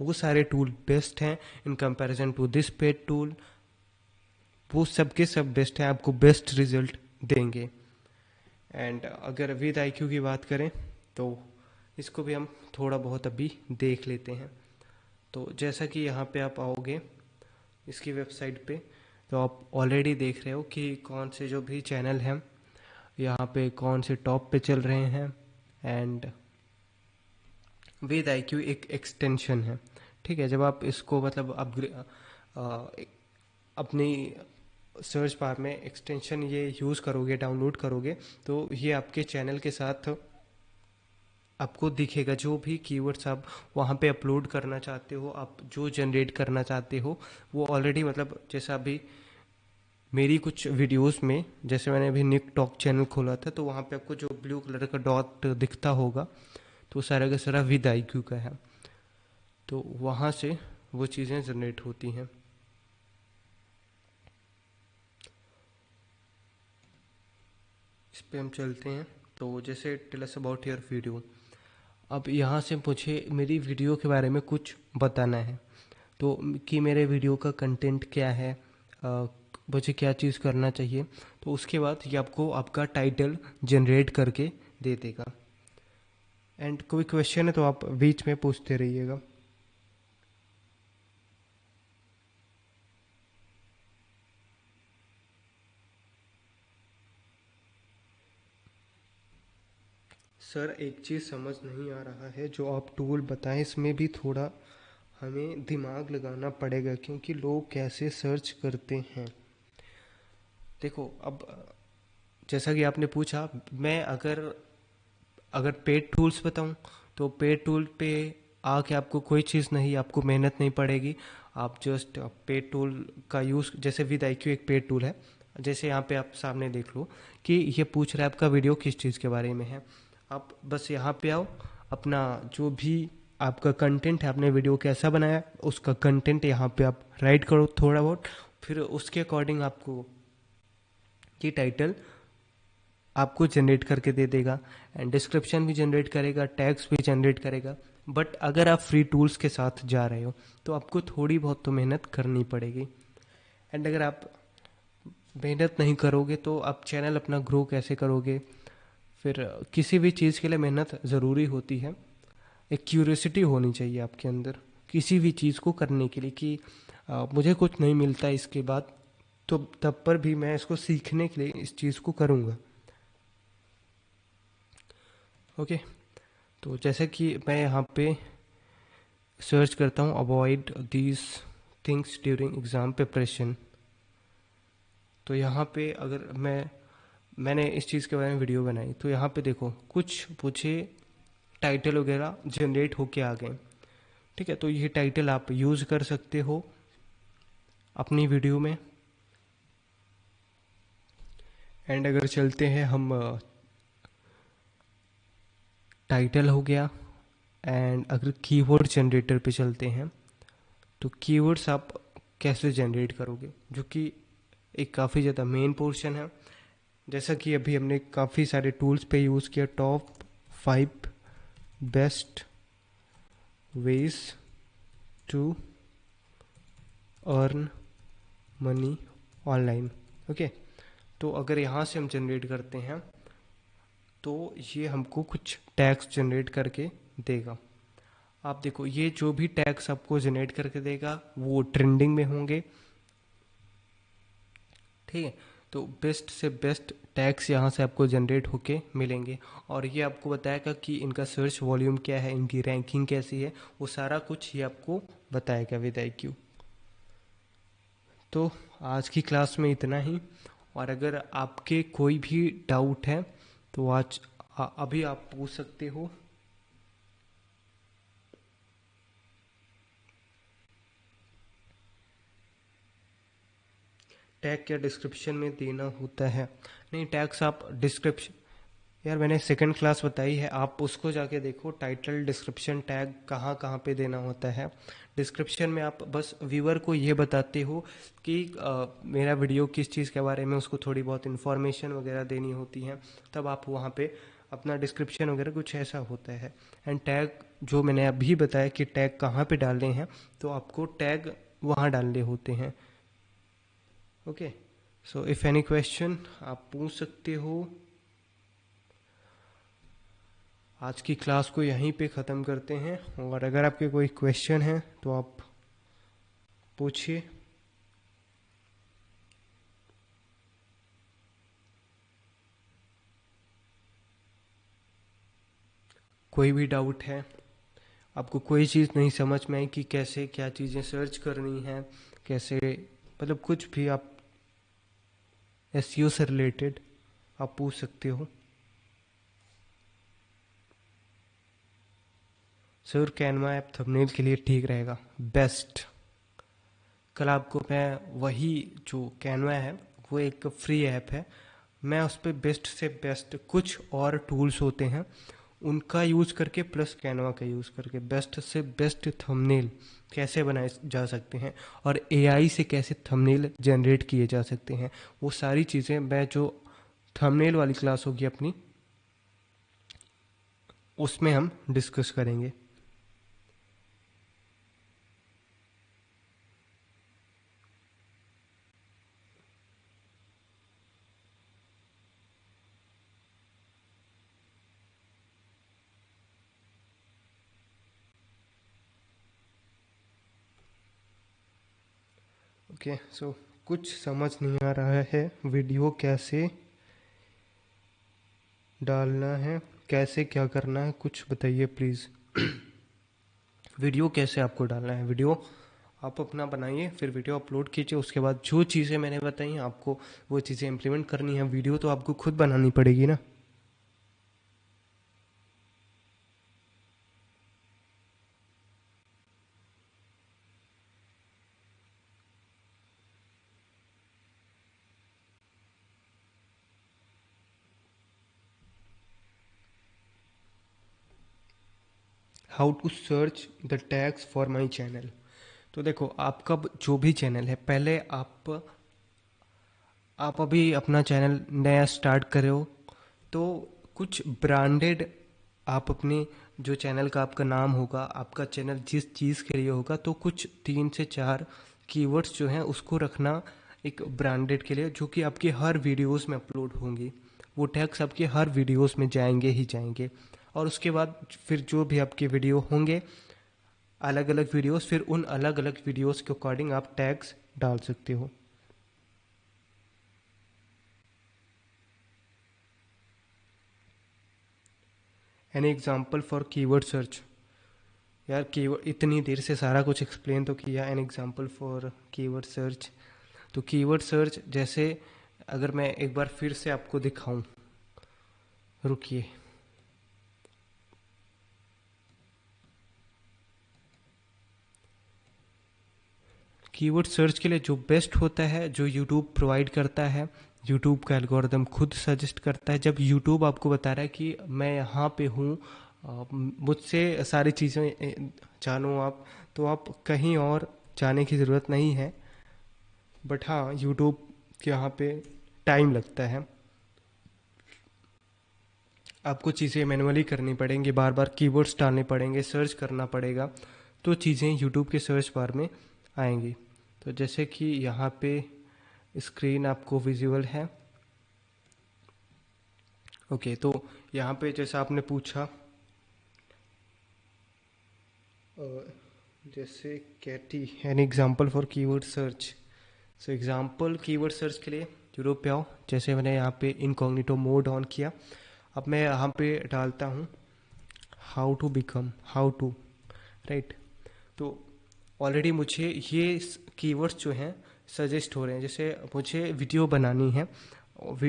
वो सारे टूल बेस्ट हैं in comparison to this paid tool. वो सब के सब बेस्ट हैं, आपको बेस्ट रिजल्ट देंगे। एंड अगर विद आई क्यू की बात करें तो इसको भी हम थोड़ा बहुत अभी देख लेते हैं। तो जैसा कि यहाँ पे आप आओगे इसकी वेबसाइट पे, तो आप ऑलरेडी देख रहे हो कि कौन से जो भी चैनल हैं यहाँ पे कौन से टॉप पे चल रहे हैं। एंड विद आई क्यू एक एक्सटेंशन है, ठीक है। जब आप इसको मतलब अपनी सर्च बार में एक्सटेंशन ये यूज़ करोगे, डाउनलोड करोगे, तो ये आपके चैनल के साथ आपको दिखेगा। जो भी कीवर्ड्स आप वहाँ पे अपलोड करना चाहते हो, आप जो जनरेट करना चाहते हो, वो ऑलरेडी मतलब जैसा अभी मेरी कुछ वीडियोस में, जैसे मैंने अभी निक टॉक चैनल खोला था, तो वहाँ पे आपको जो ब्लू कलर का डॉट दिखता होगा तो सारा का सारा विद आई क्यू का है। तो वहाँ से वो चीज़ें जनरेट होती हैं। इस पे हम चलते हैं। तो जैसे tell us about your video, अब यहाँ से मुझे मेरी वीडियो के बारे में कुछ बताना है, तो कि मेरे वीडियो का कंटेंट क्या है, मुझे क्या चीज़ करना चाहिए। तो उसके बाद ये आपको आपका टाइटल जनरेट करके दे देगा। एंड कोई क्वेश्चन है तो आप बीच में पूछते रहिएगा। सर एक चीज़ समझ नहीं आ रहा है, जो आप टूल बताएं इसमें भी थोड़ा हमें दिमाग लगाना पड़ेगा, क्योंकि लोग कैसे सर्च करते हैं। देखो अब जैसा कि आपने पूछा, मैं अगर अगर पेड टूल्स बताऊं, तो पेड टूल पे आके आपको कोई चीज़ नहीं, आपको मेहनत नहीं पड़ेगी। आप जस्ट पेड टूल का यूज़, जैसे विद IQ एक पेड टूल है। जैसे यहाँ पे आप सामने देख लो कि ये पूछ रहा है आपका वीडियो किस चीज़ के बारे में है। आप बस यहाँ पे आओ, अपना जो भी आपका कंटेंट है, आपने वीडियो कैसा बनाया है, उसका कंटेंट यहाँ पे आप राइट करो थोड़ा बहुत। फिर उसके अकॉर्डिंग आपको ये टाइटल आपको जनरेट करके दे देगा, एंड डिस्क्रिप्शन भी जनरेट करेगा, टैग्स भी जनरेट करेगा। बट अगर आप फ्री टूल्स के साथ जा रहे हो तो आपको थोड़ी बहुत तो मेहनत करनी पड़ेगी। एंड अगर आप मेहनत नहीं करोगे तो आप चैनल अपना ग्रो कैसे करोगे। फिर किसी भी चीज़ के लिए मेहनत ज़रूरी होती है। एक क्यूरियोसिटी होनी चाहिए आपके अंदर किसी भी चीज़ को करने के लिए, कि मुझे कुछ नहीं मिलता इसके बाद, तो तब पर भी मैं इसको सीखने के लिए इस चीज़ को करूँगा। ओके, तो जैसे कि मैं यहाँ पे सर्च करता हूँ avoid these things during exam preparation, तो यहाँ पे अगर मैंने इस चीज़ के बारे में वीडियो बनाई, तो यहाँ पे देखो कुछ मुझे टाइटल वगैरह जनरेट होके आ गए। ठीक है, तो ये टाइटल आप यूज़ कर सकते हो अपनी वीडियो में। एंड अगर चलते हैं हम, टाइटल हो गया, एंड अगर कीवर्ड जनरेटर पे चलते हैं, तो कीवर्ड्स आप कैसे जनरेट करोगे, जो कि एक काफ़ी ज़्यादा मेन पोर्शन है। जैसा कि अभी हमने काफ़ी सारे टूल्स पे यूज़ किया, top 5 best ways to earn money online. Okay, तो अगर यहाँ से हम जनरेट करते हैं तो ये हमको कुछ टैग्स जनरेट करके देगा। आप देखो, ये जो भी टैग्स आपको जनरेट करके देगा वो ट्रेंडिंग में होंगे। ठीक है, तो बेस्ट से बेस्ट टैग्स यहाँ से आपको जनरेट होके मिलेंगे, और ये आपको बताएगा कि इनका सर्च वॉल्यूम क्या है, इनकी रैंकिंग कैसी है, वो सारा कुछ ये आपको बताएगा विद IQ। तो आज की क्लास में इतना ही, और अगर आपके कोई भी डाउट है तो आज अभी आप पूछ सकते हो। टैग क्या डिस्क्रिप्शन में देना होता है? नहीं, टैग्स आप डिस्क्रिप्शन, यार मैंने सेकंड क्लास बताई है, आप उसको जाके देखो। टाइटल डिस्क्रिप्शन टैग कहाँ कहाँ पे देना होता है। डिस्क्रिप्शन में आप बस व्यूअर को ये बताते हो कि मेरा वीडियो किस चीज़ के बारे में, उसको थोड़ी बहुत इन्फॉर्मेशन वगैरह देनी होती है, तब आप वहाँ पे अपना डिस्क्रिप्शन वगैरह कुछ ऐसा होता है। एंड टैग जो मैंने अभी बताया कि टैग कहाँ पे डालने हैं, तो आपको टैग वहाँ डालने होते हैं। Okay, so if any question आप पूछ सकते हो। आज की क्लास को यहीं पे ख़त्म करते हैं, और अगर आपके कोई क्वेश्चन है तो आप पूछिए। कोई भी डाउट है, आपको कोई चीज़ नहीं समझ में आई कि कैसे क्या चीज़ें सर्च करनी है, कैसे, मतलब कुछ भी आप SEO से रिलेटेड आप पूछ सकते हो। सर कैनवा ऐप थंबनेल के लिए ठीक रहेगा, बेस्ट। कल आपको मैं वही, जो कैनवा है वो एक फ्री ऐप है, मैं उस पर बेस्ट से बेस्ट कुछ और टूल्स होते हैं उनका यूज़ करके, प्लस कैनवा का यूज़ करके बेस्ट से बेस्ट थंबनेल कैसे बनाए जा सकते हैं, और AI से कैसे थंबनेल जनरेट किए जा सकते हैं, वो सारी चीज़ें मैं, जो थंबनेल वाली क्लास होगी अपनी, उसमें हम डिस्कस करेंगे। ओके, सो कुछ समझ नहीं आ रहा है, वीडियो कैसे डालना है, कैसे क्या करना है, कुछ बताइए प्लीज़। वीडियो कैसे आपको डालना है, वीडियो आप अपना बनाइए, फिर वीडियो अपलोड कीजिए। उसके बाद जो चीज़ें मैंने बताई आपको वो चीज़ें इम्प्लीमेंट करनी है। वीडियो तो आपको खुद बनानी पड़ेगी ना। How to search the tags for my channel. तो देखो, आपका जो भी चैनल है, पहले आप अभी अपना चैनल नया स्टार्ट कर रहे हो, तो कुछ ब्रांडेड आप अपने जो चैनल का आपका नाम होगा, आपका चैनल जिस चीज़ के लिए होगा, तो कुछ 3 से 4 कीवर्ड्स जो हैं उसको रखना एक ब्रांडेड के लिए, जो कि आपके हर वीडियोस में अपलोड होंगी। वो टैग्स आपके हर वीडियोस में जाएंगे ही जाएंगे। और उसके बाद फिर जो भी आपके वीडियो होंगे, अलग अलग वीडियोस, फिर उन अलग अलग वीडियोस के अकॉर्डिंग आप टैग्स डाल सकते हो। N example for keyword search. यार कीवर्ड, इतनी देर से सारा कुछ एक्सप्लेन तो किया। N example for keyword search, तो कीवर्ड सर्च जैसे अगर मैं एक बार फिर से आपको दिखाऊं, रुकिए। कीवर्ड सर्च के लिए जो बेस्ट होता है, जो यूट्यूब प्रोवाइड करता है, यूट्यूब का एल्गोरिदम खुद सजेस्ट करता है। जब यूट्यूब आपको बता रहा है कि मैं यहाँ पे हूँ, मुझसे सारी चीज़ें जानो आप, तो आप कहीं और जाने की ज़रूरत नहीं है। बट हाँ, यूट्यूब के यहाँ पे टाइम लगता है, आपको चीज़ें मैनुअली करनी पड़ेंगी, बार बार कीवर्ड्स डालने पड़ेंगे, सर्च करना पड़ेगा, तो चीज़ें यूट्यूब के सर्च बार में आएंगी। तो जैसे कि यहाँ पे स्क्रीन आपको विजुअल है। ओके, तो यहाँ पे जैसा आपने पूछा, अ, जैसे कैटी, an example for keyword search. So example keyword search के लिए यूट्यूब पे आओ। जैसे मैंने यहाँ पे इनकॉग्निटो मोड ऑन किया, अब मैं यहाँ पे डालता हूँ how to become, how to, right. तो ऑलरेडी मुझे ये कीवर्ड्स जो हैं सजेस्ट हो रहे हैं। जैसे मुझे वीडियो बनानी है,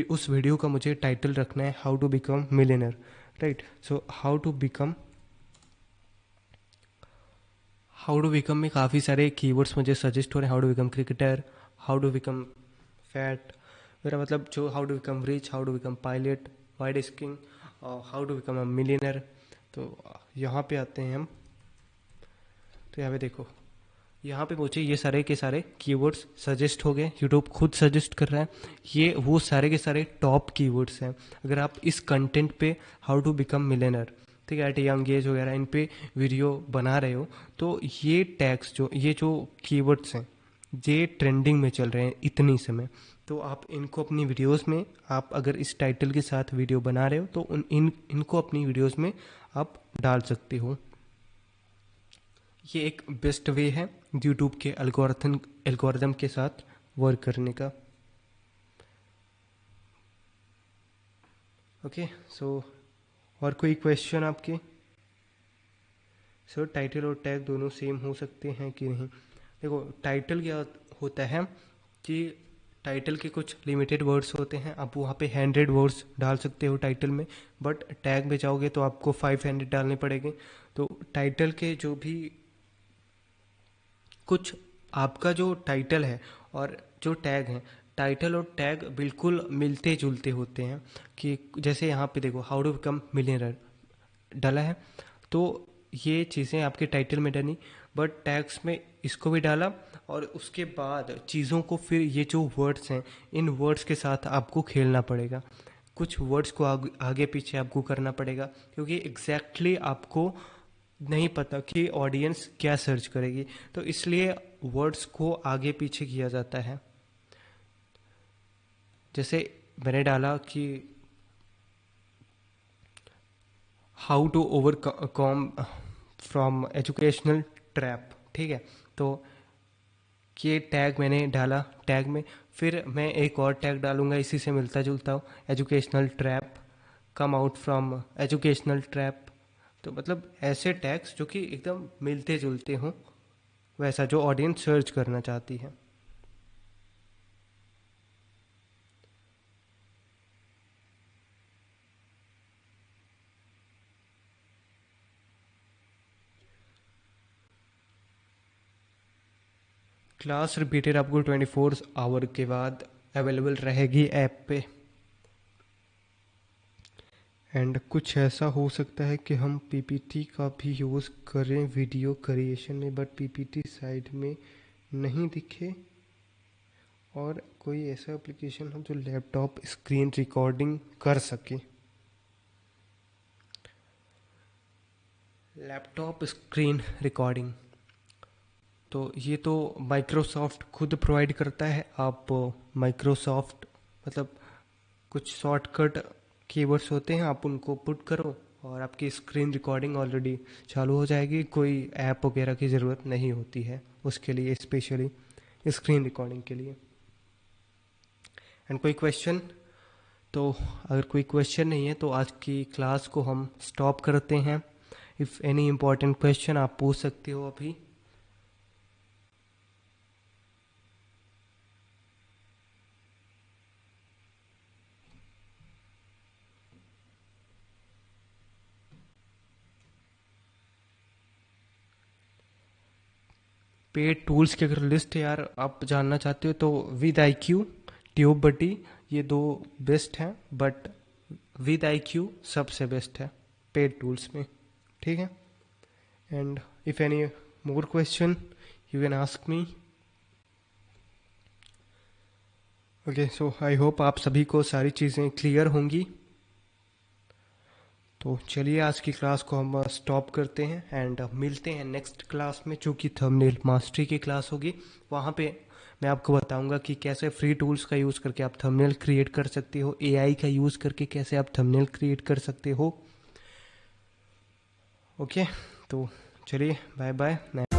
उस वीडियो का मुझे टाइटल रखना है how to become millionaire, right. So how to become में काफ़ी सारे कीवर्ड्स मुझे सजेस्ट हो रहे हैं। How to become cricketer, how to become fat, मेरा मतलब जो how to become rich, how to become pilot, wide skiing, how to become a millionaire. तो यहाँ पे आते हैं हम, तो यहाँ पे देखो, यहाँ पे मुझे ये सारे के सारे कीवर्ड्स सजेस्ट हो गए, यूट्यूब खुद सजेस्ट कर रहा है। ये वो सारे के सारे टॉप कीवर्ड्स हैं। अगर आप इस कंटेंट पे हाउ टू बिकम मिलियनर, ठीक है, एट यंग एज वगैरह इन पे वीडियो बना रहे हो, तो ये टैग्स ये जो कीवर्ड्स हैं, ये ट्रेंडिंग में चल रहे हैं इतनी समय। तो आप इनको अपनी वीडियोस में, आप अगर इस टाइटल के साथ वीडियो बना रहे हो, तो इनको अपनी वीडियोस में आप डाल सकते हो। ये एक बेस्ट वे है यूट्यूब के एल्गोरिथम के साथ वर्क करने का। ओके, सो और कोई क्वेश्चन आपके? सर टाइटल और टैग दोनों सेम हो सकते हैं कि नहीं? देखो, टाइटल क्या होता है कि टाइटल के कुछ लिमिटेड वर्ड्स होते हैं, आप वहाँ पे 100 वर्ड्स डाल सकते हो टाइटल में, बट टैग में जाओगे तो आपको 500 डालने पड़ेंगे। तो टाइटल के जो भी कुछ, आपका जो टाइटल है और जो टैग है, टाइटल और टैग बिल्कुल मिलते जुलते होते हैं। कि जैसे यहाँ पे देखो, हाउ टू बिकम मिलियनर डाला है, तो ये चीज़ें आपके टाइटल में डली, बट टैग्स में इसको भी डाला, और उसके बाद चीज़ों को फिर ये जो वर्ड्स हैं, इन वर्ड्स के साथ आपको खेलना पड़ेगा। कुछ वर्ड्स को आगे पीछे आपको करना पड़ेगा, क्योंकि एग्जैक्टली आपको नहीं पता कि ऑडियंस क्या सर्च करेगी, तो इसलिए वर्ड्स को आगे पीछे किया जाता है। जैसे मैंने डाला कि how to overcome from educational trap, ठीक है, तो ये टैग मैंने डाला टैग में, फिर मैं एक और टैग डालूंगा इसी से मिलता जुलता हो, educational trap, come out from educational trap, तो मतलब ऐसे टैग्स जो कि एकदम मिलते जुलते हों, वैसा जो ऑडियंस सर्च करना चाहती है। क्लास रिपीटेड आपको 24 आवर के बाद अवेलेबल रहेगी ऐप पे। एंड कुछ ऐसा हो सकता है कि हम पीपीटी का भी यूज़ करें वीडियो क्रिएशन में, बट पीपीटी साइड में नहीं दिखे, और कोई ऐसा एप्लीकेशन हो जो लैपटॉप स्क्रीन रिकॉर्डिंग कर सके। लैपटॉप स्क्रीन रिकॉर्डिंग तो ये तो माइक्रोसॉफ्ट खुद प्रोवाइड करता है। आप माइक्रोसॉफ्ट मतलब कुछ शॉर्टकट कीवर्ड्स होते हैं, आप उनको पुट करो और आपकी स्क्रीन रिकॉर्डिंग ऑलरेडी चालू हो जाएगी। कोई ऐप वगैरह की ज़रूरत नहीं होती है उसके लिए, स्पेशली स्क्रीन रिकॉर्डिंग के लिए। एंड कोई क्वेश्चन? तो अगर कोई क्वेश्चन नहीं है तो आज की क्लास को हम स्टॉप करते हैं। इफ़ एनी इम्पोर्टेंट क्वेश्चन आप पूछ सकते हो अभी। पेड टूल्स की अगर लिस्ट यार आप जानना चाहते हो तो विद आई क्यू, ट्यूब बटी, ये दो बेस्ट हैं, बट विद आई क्यू सबसे बेस्ट है पेड टूल्स में। ठीक है। And if any more question you can ask me. Okay, so I hope आप सभी को सारी चीज़ें क्लियर होंगी। तो चलिए आज की क्लास को हम स्टॉप करते हैं एंड मिलते हैं नेक्स्ट क्लास में, जो कि थंबनेल मास्टरी की क्लास होगी। वहाँ पे मैं आपको बताऊंगा कि कैसे फ्री टूल्स का यूज़ करके आप थंबनेल क्रिएट कर सकते हो, एआई का यूज़ करके कैसे आप थंबनेल क्रिएट कर सकते हो। ओके, तो चलिए बाय बाय।